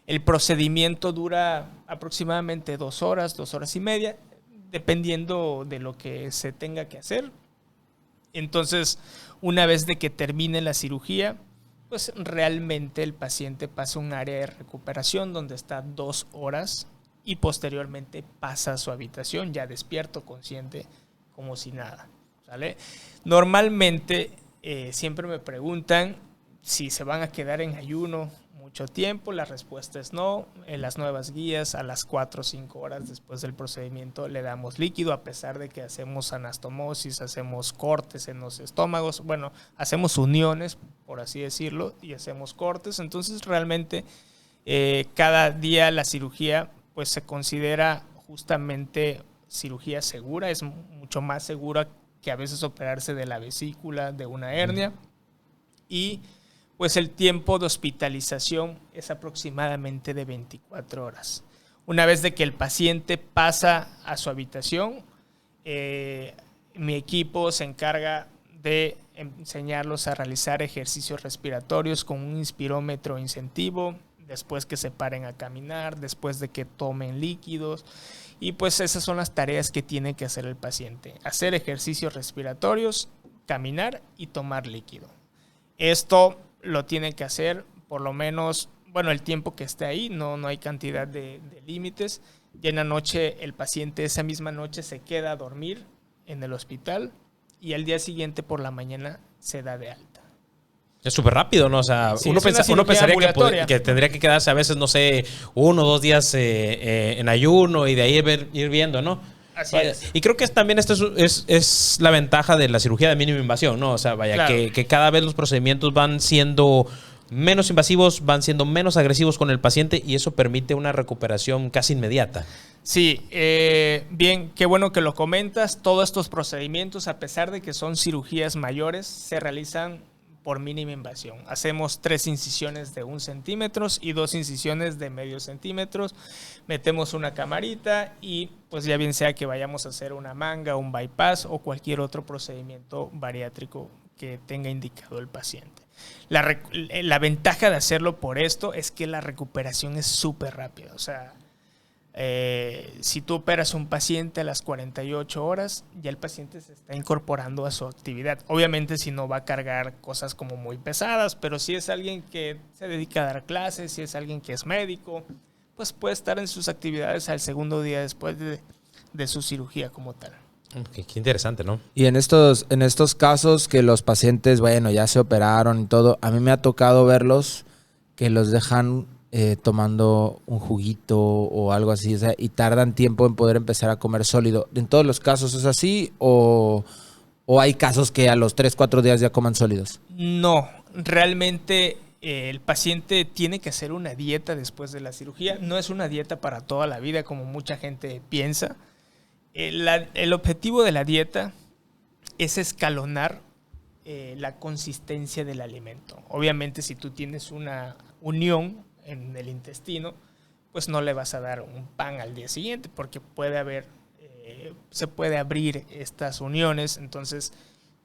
El procedimiento dura aproximadamente 2 horas, 2 horas y media, dependiendo de lo que se tenga que hacer. Entonces, una vez de que termine la cirugía, pues realmente el paciente pasa a un área de recuperación donde está 2 horas y posteriormente pasa a su habitación ya despierto, consciente, como si nada, ¿sale? Normalmente siempre me preguntan si se van a quedar en ayuno mucho tiempo. La respuesta es no. En las nuevas guías, a las 4 o 5 horas después del procedimiento le damos líquido, a pesar de que hacemos anastomosis, hacemos cortes en los estómagos, bueno, hacemos uniones, por así decirlo, y hacemos cortes. Entonces realmente cada día la cirugía pues se considera justamente cirugía segura, es mucho más segura que a veces operarse de la vesícula, de una hernia, y pues el tiempo de hospitalización es aproximadamente de 24 horas. Una vez de que el paciente pasa a su habitación, mi equipo se encarga de enseñarlos a realizar ejercicios respiratorios con un inspirómetro incentivo, después que se paren a caminar, después de que tomen líquidos. Y pues esas son las tareas que tiene que hacer el paciente. Hacer ejercicios respiratorios, caminar y tomar líquido. Esto lo tiene que hacer por lo menos, bueno, el tiempo que esté ahí, no hay cantidad de límites. Y en la noche el paciente esa misma noche se queda a dormir en el hospital y al día siguiente por la mañana se da de alta. Es súper rápido, ¿no? O sea, Sí, uno es una uno cirugía pensaría ambulatoria. que tendría que quedarse a veces, no sé, 1 o 2 días en ayuno y de ahí ir viendo, ¿no? Así Vaya, es. y creo que también esto es la ventaja de la cirugía de mínima invasión, ¿no? O sea, vaya, Claro. que cada vez los procedimientos van siendo menos invasivos, van siendo menos agresivos con el paciente y eso permite una recuperación casi inmediata. Sí, bien, qué bueno que lo comentas. Todos estos procedimientos, a pesar de que son cirugías mayores, se realizan por mínima invasión. Hacemos 3 incisiones de 1 centímetro y 2 incisiones de medio centímetros. Metemos una camarita y pues ya bien sea que vayamos a hacer una manga, un bypass o cualquier otro procedimiento bariátrico que tenga indicado el paciente. La ventaja de hacerlo por esto es que la recuperación es súper rápida. O sea, si tú operas a un paciente a las 48 horas, ya el paciente se está incorporando a su actividad. Obviamente si no va a cargar cosas como muy pesadas, pero si es alguien que se dedica a dar clases, si es alguien que es médico, pues puede estar en sus actividades al segundo día después de su cirugía como tal. Qué interesante, ¿no? Y en estos casos que los pacientes, bueno, ya se operaron y todo, a mí me ha tocado verlos que los dejan tomando un juguito o algo así, o sea, y tardan tiempo en poder empezar a comer sólido. ¿En todos los casos es así o hay casos que a los 3-4 días ya coman sólidos? No, realmente el paciente tiene que hacer una dieta después de la cirugía. No es una dieta para toda la vida como mucha gente piensa. El objetivo de la dieta es escalonar la consistencia del alimento. Obviamente si tú tienes una unión en el intestino, pues no le vas a dar un pan al día siguiente porque se puede abrir estas uniones, entonces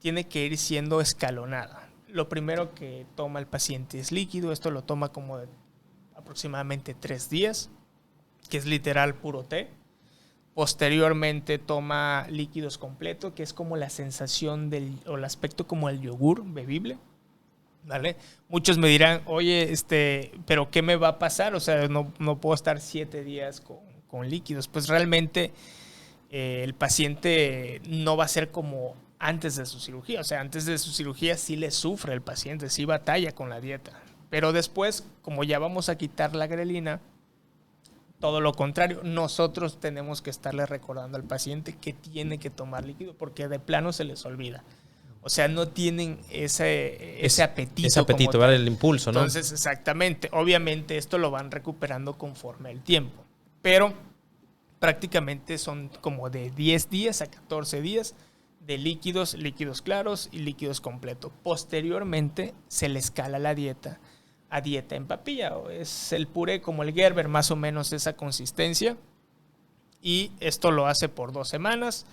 tiene que ir siendo escalonada. Lo primero que toma el paciente es líquido, esto lo toma como de aproximadamente 3 días, que es literal puro té. Posteriormente toma líquidos completos, que es como la sensación o el aspecto como el yogur bebible. ¿Vale? Muchos me dirán, oye, pero ¿qué me va a pasar? O sea, no puedo estar 7 días con líquidos. Pues realmente el paciente no va a ser como antes de su cirugía. O sea, antes de su cirugía sí le sufre el paciente, sí batalla con la dieta. Pero después, como ya vamos a quitar la grelina, todo lo contrario, nosotros tenemos que estarle recordando al paciente que tiene que tomar líquido porque de plano se les olvida. O sea, no tienen ese apetito. Ese apetito, ¿verdad? El impulso, ¿no? Entonces, exactamente. Obviamente esto lo van recuperando conforme el tiempo. Pero prácticamente son como de 10 días a 14 días de líquidos claros y líquidos completos. Posteriormente se le escala la dieta a dieta en papilla. Es el puré como el Gerber, más o menos esa consistencia. Y esto lo hace por 2 semanas.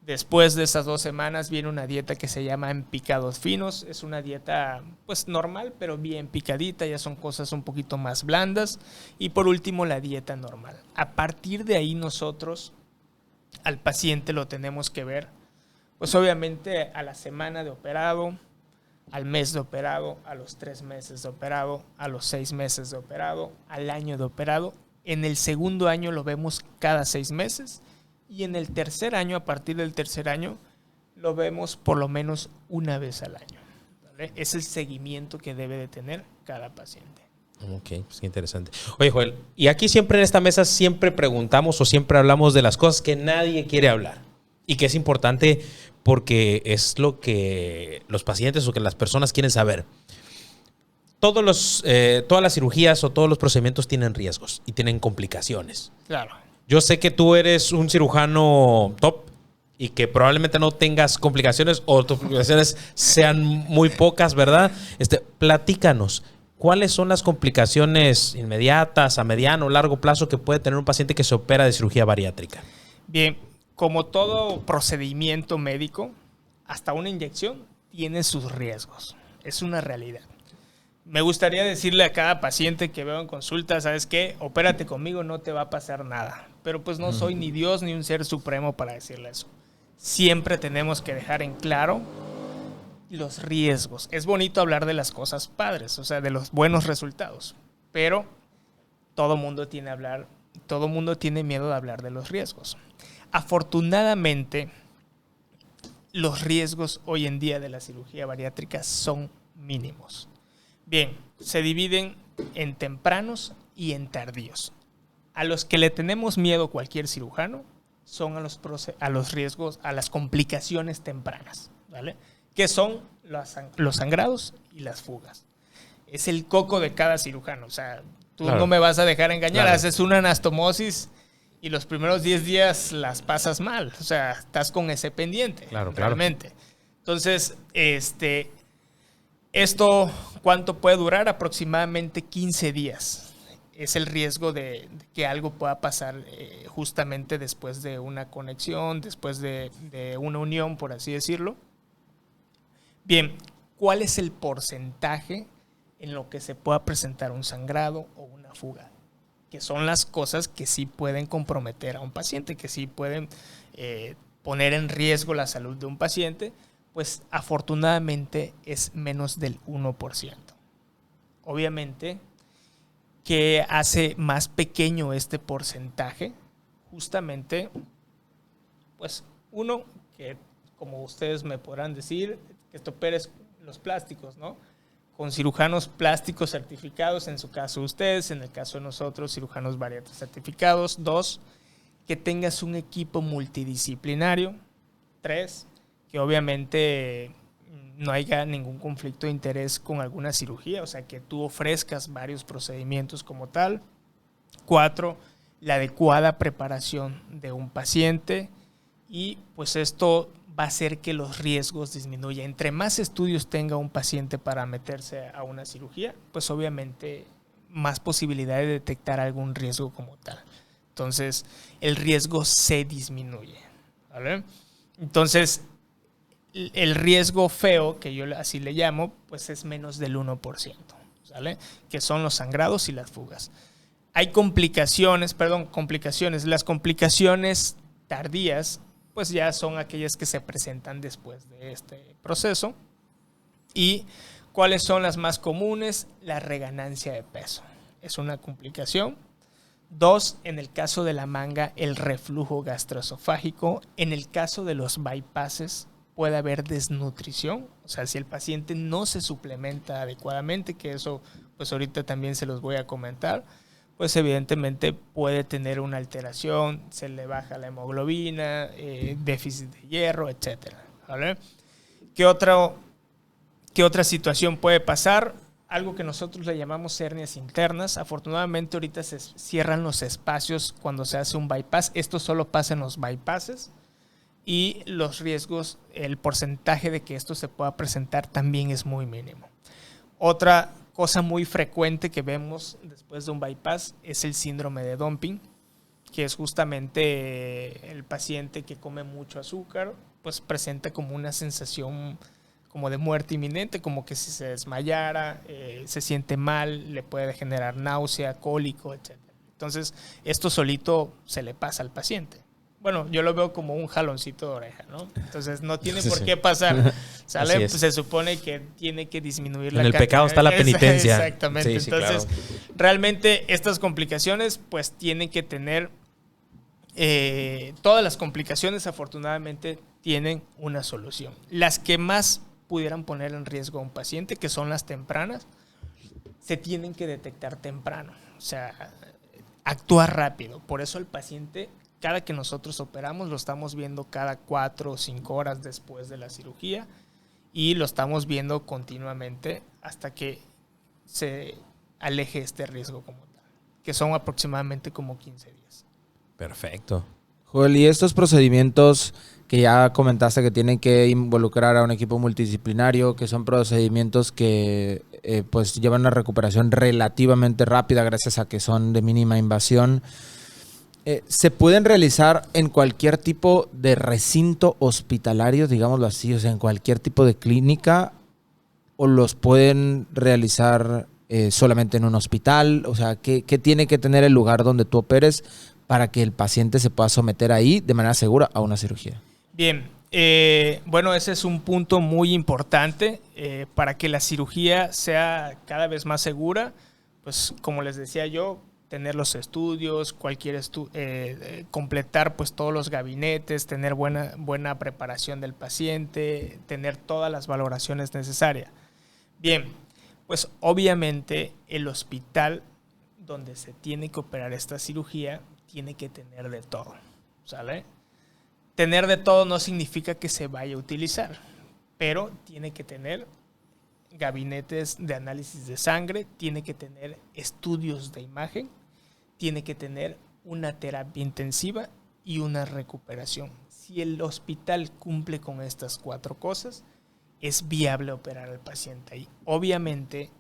Después de esas 2 semanas viene una dieta que se llama en picados finos. Es una dieta pues normal, pero bien picadita. Ya son cosas un poquito más blandas. Y por último la dieta normal. A partir de ahí nosotros al paciente lo tenemos que ver. Pues obviamente a la semana de operado, al mes de operado, a los 3 meses de operado, a los 6 meses de operado, al año de operado. En el segundo año lo vemos cada 6 meses. Y en el tercer año, a partir del tercer año, lo vemos por lo menos una vez al año. ¿Vale? Es el seguimiento que debe de tener cada paciente. Ok, pues qué interesante. Oye, Joel, y aquí siempre en esta mesa siempre preguntamos o siempre hablamos de las cosas que nadie quiere hablar. Y que es importante porque es lo que los pacientes o que las personas quieren saber. Todas las cirugías o todos los procedimientos tienen riesgos y tienen complicaciones. Claro. Yo sé que tú eres un cirujano top y que probablemente no tengas complicaciones o tus complicaciones sean muy pocas, ¿verdad? Platícanos, ¿cuáles son las complicaciones inmediatas, a mediano o largo plazo que puede tener un paciente que se opera de cirugía bariátrica? Bien, como todo procedimiento médico, hasta una inyección tiene sus riesgos. Es una realidad. Me gustaría decirle a cada paciente que veo en consulta, ¿sabes qué? Opérate conmigo, no te va a pasar nada. Pero pues no soy ni Dios ni un ser supremo para decirle eso. Siempre tenemos que dejar en claro los riesgos. Es bonito hablar de las cosas padres, o sea, de los buenos resultados. Pero todo mundo tiene miedo de hablar de los riesgos. Afortunadamente, los riesgos hoy en día de la cirugía bariátrica son mínimos. Bien, se dividen en tempranos y en tardíos. A los que le tenemos miedo cualquier cirujano son a los riesgos, a las complicaciones tempranas, ¿vale? Que son los sangrados y las fugas. Es el coco de cada cirujano. O sea, tú no me vas a dejar engañar. Claro. Haces una anastomosis y los primeros 10 días las pasas mal. O sea, estás con ese pendiente. Claro, realmente. Entonces, esto, ¿cuánto puede durar? Aproximadamente 15 días. Es el riesgo de que algo pueda pasar justamente después de una conexión, después de una unión, por así decirlo. Bien, ¿cuál es el porcentaje en lo que se pueda presentar un sangrado o una fuga? Que son las cosas que sí pueden comprometer a un paciente, que sí pueden poner en riesgo la salud de un paciente, pues afortunadamente es menos del 1%. Obviamente, ¿qué hace más pequeño este porcentaje? Justamente, pues uno, que como ustedes me podrán decir, que esto operes los plásticos, ¿no? Con cirujanos plásticos certificados, en su caso ustedes, en el caso de nosotros, cirujanos bariátricos certificados. 2, que tengas un equipo multidisciplinario. 3, que obviamente no haya ningún conflicto de interés con alguna cirugía, o sea, que tú ofrezcas varios procedimientos como tal. 4, la adecuada preparación de un paciente, y pues esto va a hacer que los riesgos disminuyan. Entre más estudios tenga un paciente para meterse a una cirugía, pues obviamente más posibilidad de detectar algún riesgo como tal. Entonces, el riesgo se disminuye, ¿vale? Entonces, el riesgo feo, que yo así le llamo, pues es menos del 1%, ¿vale? Que son los sangrados y las fugas. Hay complicaciones. Las complicaciones tardías, pues ya son aquellas que se presentan después de este proceso. ¿Y cuáles son las más comunes? La reganancia de peso es una complicación. 2, en el caso de la manga, el reflujo gastroesofágico. En el caso de los bypasses, puede haber desnutrición. O sea, si el paciente no se suplementa adecuadamente, que eso pues ahorita también se los voy a comentar, pues evidentemente puede tener una alteración, se le baja la hemoglobina, déficit de hierro, etc. ¿Vale? ¿Qué otra situación puede pasar? Algo que nosotros le llamamos hernias internas. Afortunadamente ahorita se cierran los espacios cuando se hace un bypass. Esto solo pasa en los bypasses. Y los riesgos, el porcentaje de que esto se pueda presentar también es muy mínimo. Otra cosa muy frecuente que vemos después de un bypass es el síndrome de dumping, que es justamente el paciente que come mucho azúcar, pues presenta como una sensación como de muerte inminente, como que si se desmayara, se siente mal, le puede generar náusea, cólico, etc. Entonces, esto solito se le pasa al paciente. Bueno, yo lo veo como un jaloncito de oreja, ¿no? Entonces, no tiene por qué pasar, ¿sale? Pues se supone que tiene que disminuir la cantidad. En el pecado está la penitencia. Exactamente. Sí, entonces, claro. Realmente estas complicaciones, pues tienen que tener, todas las complicaciones afortunadamente tienen una solución. Las que más pudieran poner en riesgo a un paciente, que son las tempranas, se tienen que detectar temprano. O sea, actuar rápido. Por eso el paciente, cada que nosotros operamos, lo estamos viendo cada 4 o 5 horas después de la cirugía, y lo estamos viendo continuamente hasta que se aleje este riesgo como tal, que son aproximadamente como 15 días. Perfecto. Joel, y estos procedimientos que ya comentaste que tienen que involucrar a un equipo multidisciplinario, que son procedimientos que pues llevan una recuperación relativamente rápida gracias a que son de mínima invasión, ¿se pueden realizar en cualquier tipo de recinto hospitalario, digámoslo así, o sea, en cualquier tipo de clínica, o los pueden realizar solamente en un hospital? O sea, ¿qué tiene que tener el lugar donde tú operes para que el paciente se pueda someter ahí de manera segura a una cirugía? Bien, bueno, ese es un punto muy importante para que la cirugía sea cada vez más segura. Pues como les decía yo, tener los estudios, completar pues todos los gabinetes, tener buena preparación del paciente, tener todas las valoraciones necesarias. Bien, pues obviamente el hospital donde se tiene que operar esta cirugía tiene que tener de todo, ¿sale? Tener de todo no significa que se vaya a utilizar, pero tiene que tener gabinetes de análisis de sangre, tiene que tener estudios de imagen, tiene que tener una terapia intensiva y una recuperación. Si el hospital cumple con estas 4 cosas, es viable operar al paciente ahí. Obviamente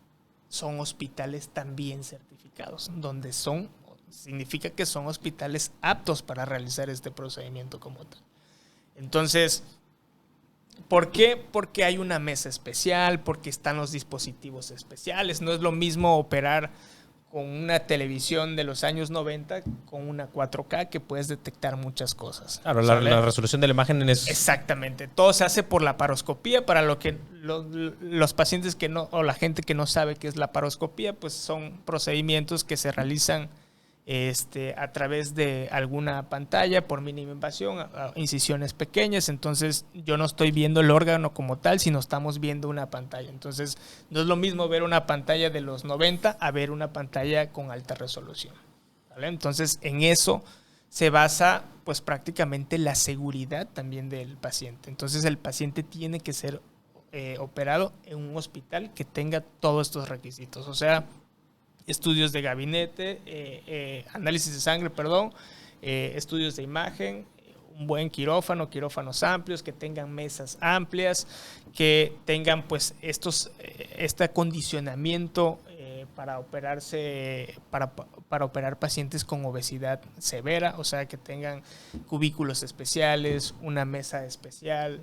son hospitales también certificados, donde significa que son hospitales aptos para realizar este procedimiento como tal. Entonces, ¿por qué? Porque hay una mesa especial, porque están los dispositivos especiales. No es lo mismo operar con una televisión de los años 90 con una 4K que puedes detectar muchas cosas. Claro, la resolución de la imagen es... Exactamente. Todo se hace por laparoscopía. Para lo que los pacientes que no, o la gente que no sabe qué es laparoscopía, pues son procedimientos que se realizan a través de alguna pantalla por mínima invasión, a incisiones pequeñas. Entonces yo no estoy viendo el órgano como tal, sino estamos viendo una pantalla. Entonces no es lo mismo ver una pantalla de los 90 a ver una pantalla con alta resolución, ¿vale? Entonces en eso se basa pues prácticamente la seguridad también del paciente. Entonces el paciente tiene que ser operado en un hospital que tenga todos estos requisitos, o sea, estudios de gabinete, análisis de sangre, estudios de imagen, un buen quirófanos amplios, que tengan mesas amplias, que tengan pues este acondicionamiento para operar pacientes con obesidad severa, o sea, que tengan cubículos especiales, una mesa especial,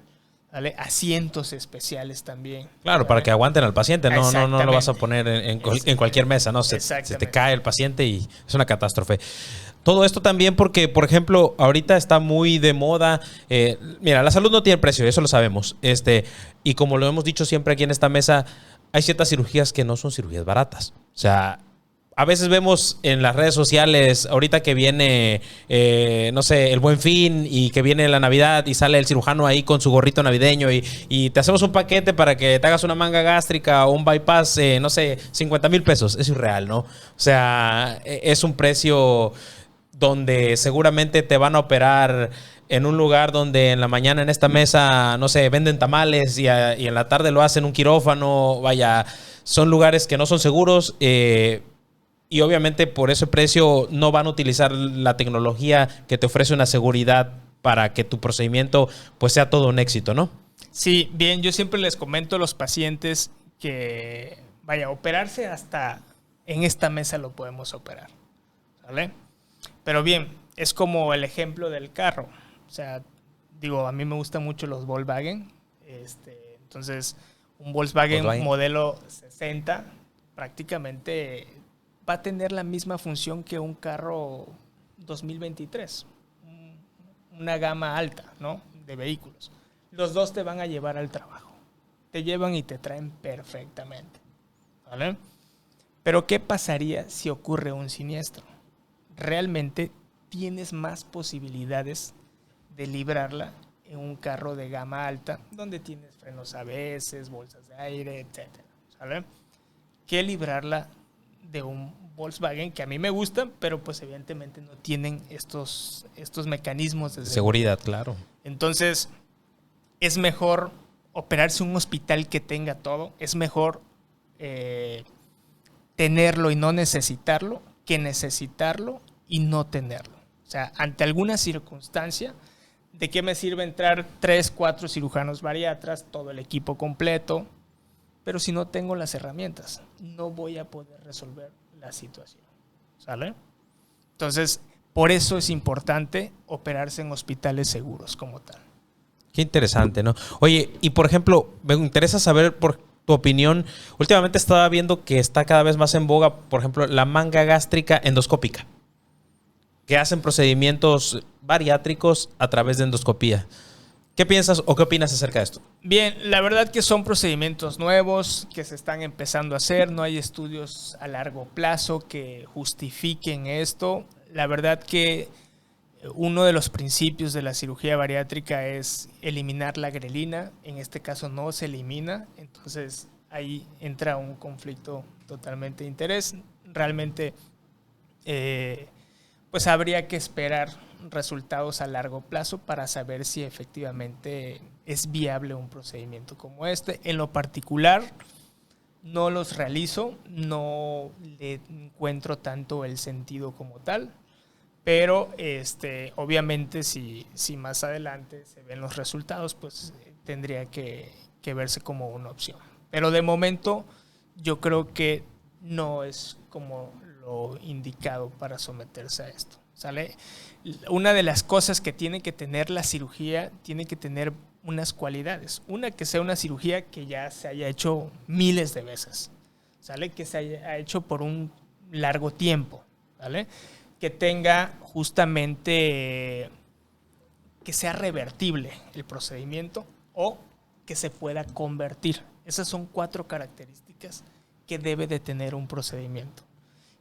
¿vale? Asientos especiales también. Claro, ¿vale? para que aguanten al paciente. No lo vas a poner en cualquier mesa, ¿no? Se te cae el paciente y es una catástrofe. Todo esto también porque, por ejemplo, ahorita está muy de moda. Mira, la salud no tiene precio, eso lo sabemos. Y como lo hemos dicho siempre aquí en esta mesa, hay ciertas cirugías que no son cirugías baratas. O sea, a veces vemos en las redes sociales, ahorita que viene, no sé, el Buen Fin y que viene la Navidad y sale el cirujano ahí con su gorrito navideño y te hacemos un paquete para que te hagas una manga gástrica o un bypass, no sé, 50,000 pesos. Es irreal, ¿no? O sea, es un precio donde seguramente te van a operar en un lugar donde en la mañana en esta mesa, no sé, venden tamales y en la tarde lo hacen un quirófano. Vaya, son lugares que no son seguros. Y obviamente por ese precio no van a utilizar la tecnología que te ofrece una seguridad para que tu procedimiento pues sea todo un éxito, ¿no? Sí, bien, yo siempre les comento a los pacientes que, vaya, operarse hasta en esta mesa lo podemos operar, ¿vale? Pero bien, es como el ejemplo del carro. O sea, digo, a mí me gustan mucho los Volkswagen. Entonces, un Volkswagen modelo 60 prácticamente va a tener la misma función que un carro 2023, una gama alta, ¿no?, de vehículos. Los dos te van a llevar al trabajo, te llevan y te traen perfectamente, ¿vale? Pero ¿qué pasaría si ocurre un siniestro? Realmente tienes más posibilidades de librarla en un carro de gama alta, donde tienes frenos ABS, bolsas de aire, etcétera, ¿vale? Que librarla de un Volkswagen, que a mí me gustan, pero pues evidentemente no tienen estos mecanismos de seguridad, claro. Entonces, es mejor operarse en un hospital que tenga todo, es mejor tenerlo y no necesitarlo, que necesitarlo y no tenerlo. O sea, ante alguna circunstancia, ¿de qué me sirve entrar 3, 4 cirujanos bariatras, todo el equipo completo? Pero si no tengo las herramientas, no voy a poder resolver la situación, ¿sale? Entonces, por eso es importante operarse en hospitales seguros como tal. Qué interesante, ¿no? Oye, y por ejemplo, me interesa saber por tu opinión. Últimamente estaba viendo que está cada vez más en boga, por ejemplo, la manga gástrica endoscópica, que hacen procedimientos bariátricos a través de endoscopía. ¿Qué piensas o qué opinas acerca de esto? Bien, la verdad que son procedimientos nuevos que se están empezando a hacer. No hay estudios a largo plazo que justifiquen esto. La verdad que uno de los principios de la cirugía bariátrica es eliminar la grelina. En este caso no se elimina. Entonces ahí entra un conflicto totalmente de interés. Realmente, pues habría que esperar resultados a largo plazo para saber si efectivamente es viable un procedimiento como este. En lo particular, no los realizo, no le encuentro tanto el sentido como tal, pero obviamente si más adelante se ven los resultados, pues tendría que verse como una opción. Pero de momento yo creo que no es como lo indicado para someterse a esto, ¿sale? Una de las cosas que tiene que tener la cirugía, tiene que tener unas cualidades. Una, que sea una cirugía que ya se haya hecho miles de veces, ¿sale? Que se haya hecho por un largo tiempo, ¿vale? Que tenga justamente, que sea revertible el procedimiento o que se pueda convertir. Esas son 4 características que debe de tener un procedimiento.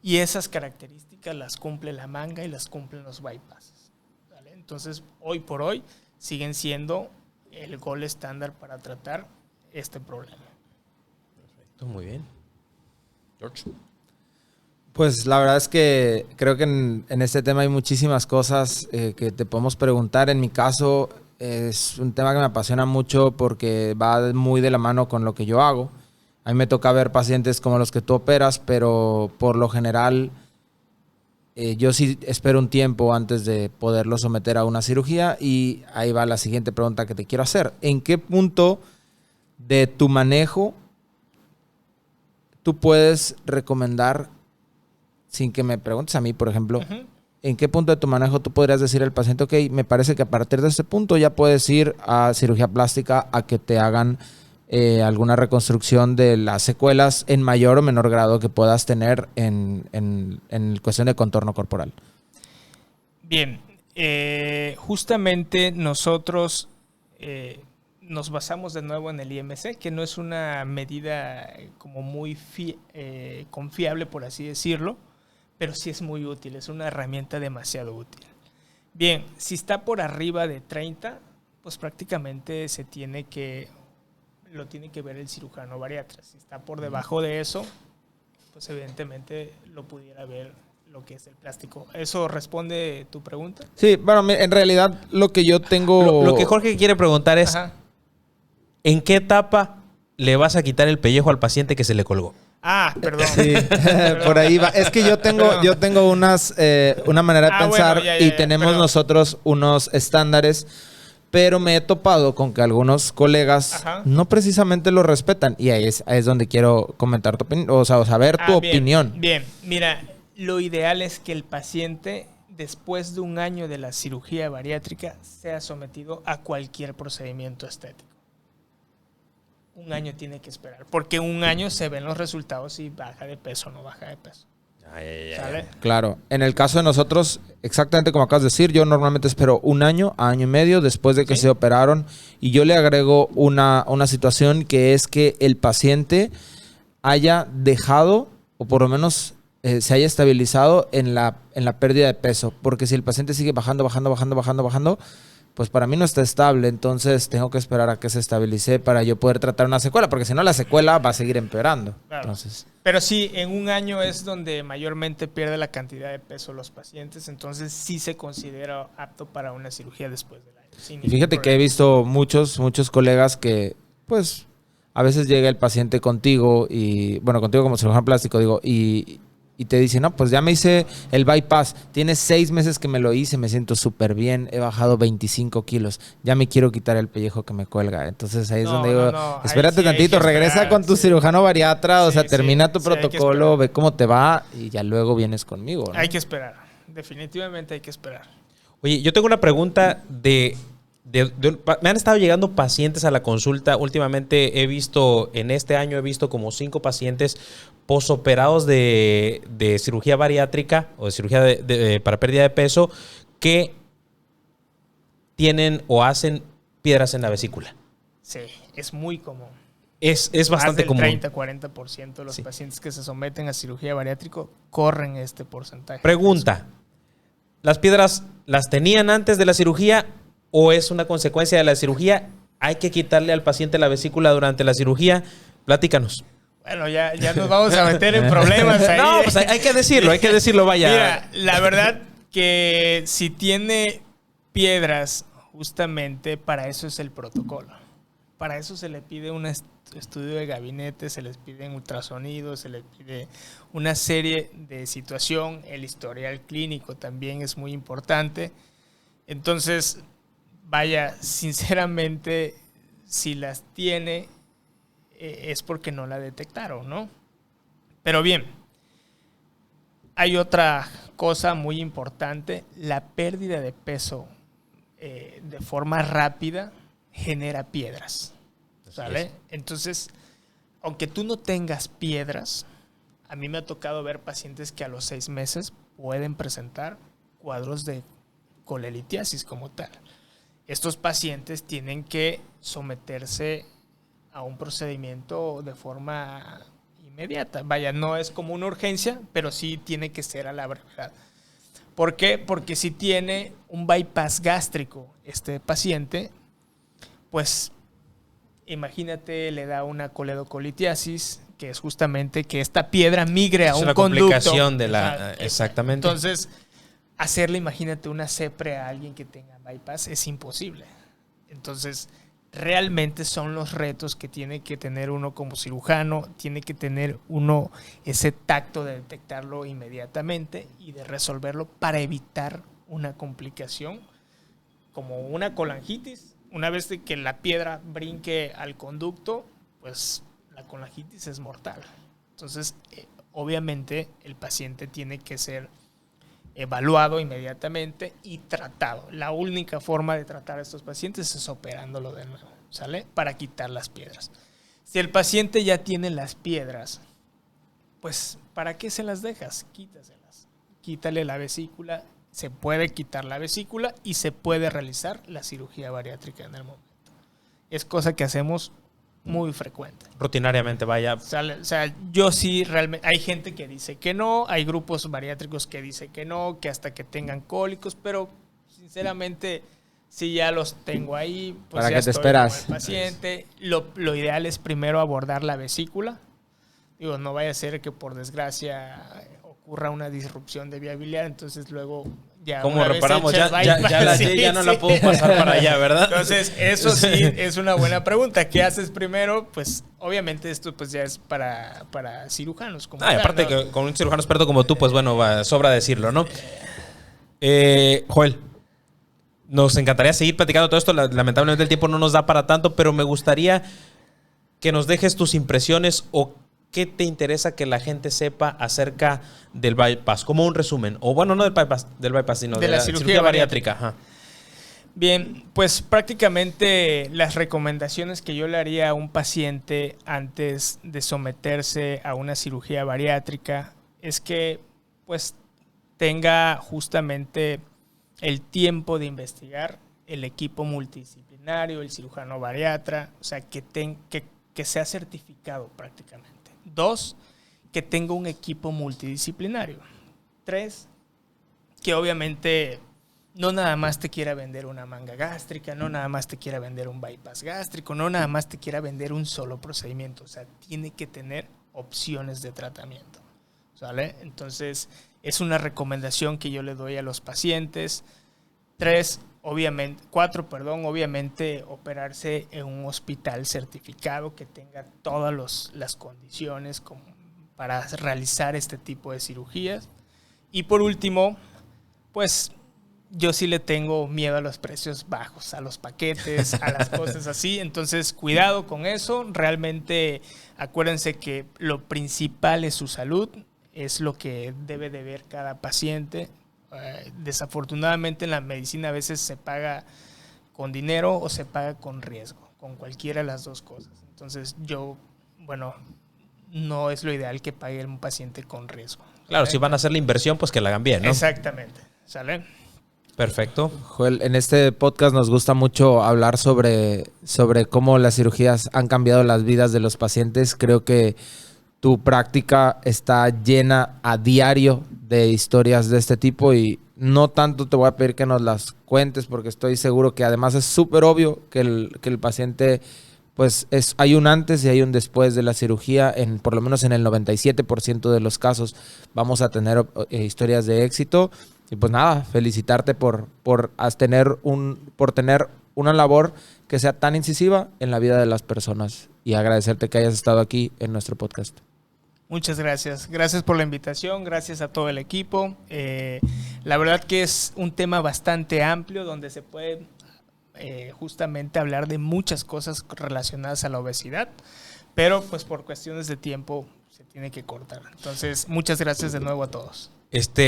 Y esas características las cumple la manga y las cumplen los bypasses, ¿vale? Entonces, hoy por hoy, siguen siendo el gold estándar para tratar este problema. Perfecto, muy bien. George. Pues la verdad es que creo que en este tema hay muchísimas cosas que te podemos preguntar. En mi caso es un tema que me apasiona mucho porque va muy de la mano con lo que yo hago. A mí me toca ver pacientes como los que tú operas, pero por lo general yo sí espero un tiempo antes de poderlo someter a una cirugía. Y ahí va la siguiente pregunta que te quiero hacer. ¿En qué punto de tu manejo tú puedes recomendar, sin que me preguntes a mí, por ejemplo, en qué punto de tu manejo tú podrías decir al paciente, ok, me parece que a partir de este punto ya puedes ir a cirugía plástica a que te hagan alguna reconstrucción de las secuelas en mayor o menor grado que puedas tener en cuestión de contorno corporal? Bien, justamente nosotros nos basamos de nuevo en el IMC, que no es una medida como muy confiable, por así decirlo, pero sí es muy útil, es una herramienta demasiado útil. Bien, si está por arriba de 30, pues prácticamente lo tiene que ver el cirujano bariatra. Si está por debajo de eso, pues evidentemente lo pudiera ver lo que es el plástico. ¿Eso responde tu pregunta? Sí, bueno, en realidad lo que yo tengo... Lo que Jorge quiere preguntar es, Ajá. ¿en qué etapa le vas a quitar el pellejo al paciente que se le colgó? Ah, perdón. Sí, por ahí va. Es que yo tengo una manera de pensar, bueno, y tenemos pero nosotros unos estándares, pero me he topado con que algunos colegas no precisamente lo respetan. Y ahí es donde quiero comentar tu opinión, o sea, saber tu opinión. Bien, mira, lo ideal es que el paciente, después de un año de la cirugía bariátrica, sea sometido a cualquier procedimiento estético. Un año tiene que esperar, porque un año se ven los resultados si baja de peso o no baja de peso. ¿Sale? Claro, en el caso de nosotros, exactamente como acabas de decir, yo normalmente espero un año a año y medio después de que se operaron, y yo le agrego una situación, que es que el paciente haya dejado, o por lo menos se haya estabilizado en la pérdida de peso, porque si el paciente sigue bajando, pues para mí no está estable. Entonces tengo que esperar a que se estabilice para yo poder tratar una secuela, porque si no la secuela va a seguir empeorando. Claro. Entonces, pero sí, en un año es donde mayormente pierde la cantidad de peso los pacientes, entonces sí se considera apto para una cirugía después del año. y fíjate que he visto muchos colegas que, pues, a veces llega el paciente contigo, y bueno, contigo como cirujano plástico, digo, y te dicen, no, pues ya me hice el bypass, tiene 6 meses que me lo hice, me siento súper bien, he bajado 25 kilos, ya me quiero quitar el pellejo que me cuelga. Entonces ahí es donde digo, espérate tantito, regresa con tu cirujano bariatra, o sea, termina tu protocolo, ve cómo te va, y ya luego vienes conmigo, ¿no? Hay que esperar, definitivamente hay que esperar. Oye, yo tengo una pregunta me han estado llegando pacientes a la consulta. Últimamente en este año he visto como 5 pacientes posoperados de cirugía bariátrica o de cirugía para pérdida de peso que tienen o hacen piedras en la vesícula. Sí, es muy común. Es bastante común. Más del 30-40% de los pacientes que se someten a cirugía bariátrica corren este porcentaje. Pregunta, ¿las piedras las tenían antes de la cirugía o es una consecuencia de la cirugía? ¿Hay que quitarle al paciente la vesícula durante la cirugía? Platícanos. Bueno, ya nos vamos a meter en problemas ahí. No, pues hay que decirlo, vaya. Mira, la verdad que si tiene piedras, justamente para eso es el protocolo. Para eso se le pide un estudio de gabinete, se les pide ultrasonido, se les pide una serie de situación. El historial clínico también es muy importante. Entonces, vaya, sinceramente, si las tiene, es porque no la detectaron, ¿no? Pero bien, hay otra cosa muy importante. La pérdida de peso de forma rápida genera piedras, ¿sale? Entonces, aunque tú no tengas piedras, a mí me ha tocado ver pacientes que a los 6 meses pueden presentar cuadros de colelitiasis como tal. Estos pacientes tienen que someterse a un procedimiento de forma inmediata. Vaya, no es como una urgencia, pero sí tiene que ser a la brevedad. ¿Por qué? Porque si tiene un bypass gástrico este paciente, pues imagínate, le da una coledocolitiasis, que es justamente que esta piedra migre a un conducto. Es una complicación de la... Exactamente. Entonces, hacerle, imagínate, una CEPRE a alguien que tenga bypass es imposible. Entonces, realmente son los retos que tiene que tener uno como cirujano, tiene que tener uno ese tacto de detectarlo inmediatamente y de resolverlo para evitar una complicación como una colangitis. Una vez que la piedra brinque al conducto, pues la colangitis es mortal. Entonces, obviamente, el paciente tiene que ser evaluado inmediatamente y tratado. La única forma de tratar a estos pacientes es operándolo de nuevo, ¿sale? Para quitar las piedras. Si el paciente ya tiene las piedras, pues ¿para qué se las dejas? Quítaselas. Quítale la vesícula. Se puede quitar la vesícula y se puede realizar la cirugía bariátrica en el momento. Es cosa que hacemos muy frecuente. Rutinariamente, vaya. O sea, yo sí realmente... Hay gente que dice que no, hay grupos bariátricos que dicen que no, que hasta que tengan cólicos, pero sinceramente, si ya los tengo ahí, pues ¿para ya qué te estoy esperas? con el paciente. Lo ideal es primero abordar la vesícula. Digo, no vaya a ser que por desgracia ocurra una disrupción de vía biliar, entonces luego ya... ¿Cómo reparamos? Ya la sí, ya no la puedo pasar para allá, ¿verdad? Entonces, eso sí es una buena pregunta. ¿Qué haces primero? Pues, obviamente, esto pues ya es para cirujanos. Como tal, aparte ¿no? que con un cirujano experto como tú, pues bueno, sobra decirlo, ¿no? Joel, nos encantaría seguir platicando todo esto. Lamentablemente el tiempo no nos da para tanto, pero me gustaría que nos dejes tus impresiones o qué te interesa que la gente sepa acerca del bypass, como un resumen. O bueno, no del bypass, sino de la cirugía bariátrica. Ajá. Bien, pues prácticamente las recomendaciones que yo le haría a un paciente antes de someterse a una cirugía bariátrica es que pues tenga justamente el tiempo de investigar el equipo multidisciplinario, el cirujano bariatra, o sea, que sea certificado prácticamente. 2, que tenga un equipo multidisciplinario. 3, que obviamente no nada más te quiera vender una manga gástrica, no nada más te quiera vender un bypass gástrico, no nada más te quiera vender un solo procedimiento. O sea, tiene que tener opciones de tratamiento, ¿sale? Entonces, es una recomendación que yo le doy a los pacientes. 4, obviamente operarse en un hospital certificado que tenga todas las condiciones para realizar este tipo de cirugías. Y por último, pues yo sí le tengo miedo a los precios bajos, a los paquetes, a las cosas así. Entonces, cuidado con eso. Realmente, acuérdense que lo principal es su salud, es lo que debe de ver cada paciente. Desafortunadamente en la medicina a veces se paga con dinero o se paga con riesgo, con cualquiera de las dos cosas. Entonces no es lo ideal que pague un paciente con riesgo. Claro, si van a hacer la inversión, pues que la hagan bien, ¿no? Exactamente, ¿sale? Perfecto. Joel, en este podcast nos gusta mucho hablar sobre cómo las cirugías han cambiado las vidas de los pacientes. Creo que tu práctica está llena a diario de historias de este tipo y no tanto te voy a pedir que nos las cuentes porque estoy seguro que además es súper obvio que el paciente pues hay un antes y hay un después de la cirugía. Por lo menos en el 97% de los casos vamos a tener historias de éxito. Y pues nada, felicitarte por tener una labor que sea tan incisiva en la vida de las personas y agradecerte que hayas estado aquí en nuestro podcast. Muchas gracias. Gracias por la invitación, gracias a todo el equipo. La verdad que es un tema bastante amplio donde se puede justamente hablar de muchas cosas relacionadas a la obesidad, pero pues por cuestiones de tiempo se tiene que cortar. Entonces, muchas gracias de nuevo a todos.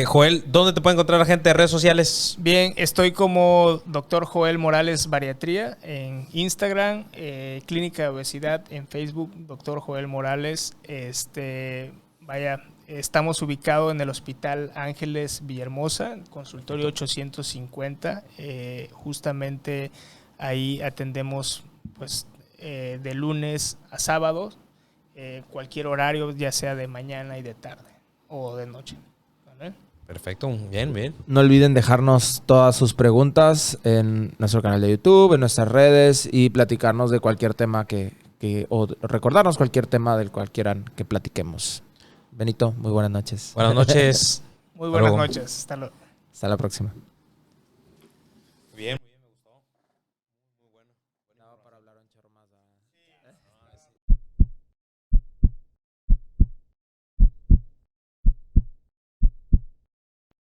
Joel, ¿dónde te puede encontrar la gente de redes sociales? Bien, estoy como Dr. Joel Morales Bariatría en Instagram, Clínica de Obesidad en Facebook, Dr. Joel Morales. Estamos ubicados en el Hospital Ángeles Villahermosa, consultorio 850. Justamente ahí atendemos pues de lunes a sábado, cualquier horario, ya sea de mañana y de tarde o de noche. ¿Vale? Perfecto, bien, bien. No olviden dejarnos todas sus preguntas en nuestro canal de YouTube, en nuestras redes y platicarnos de cualquier tema o recordarnos cualquier tema del cual quieran que platiquemos. Benito, muy buenas noches. Buenas noches. Muy buenas noches. Hasta luego. Hasta la próxima. Bien.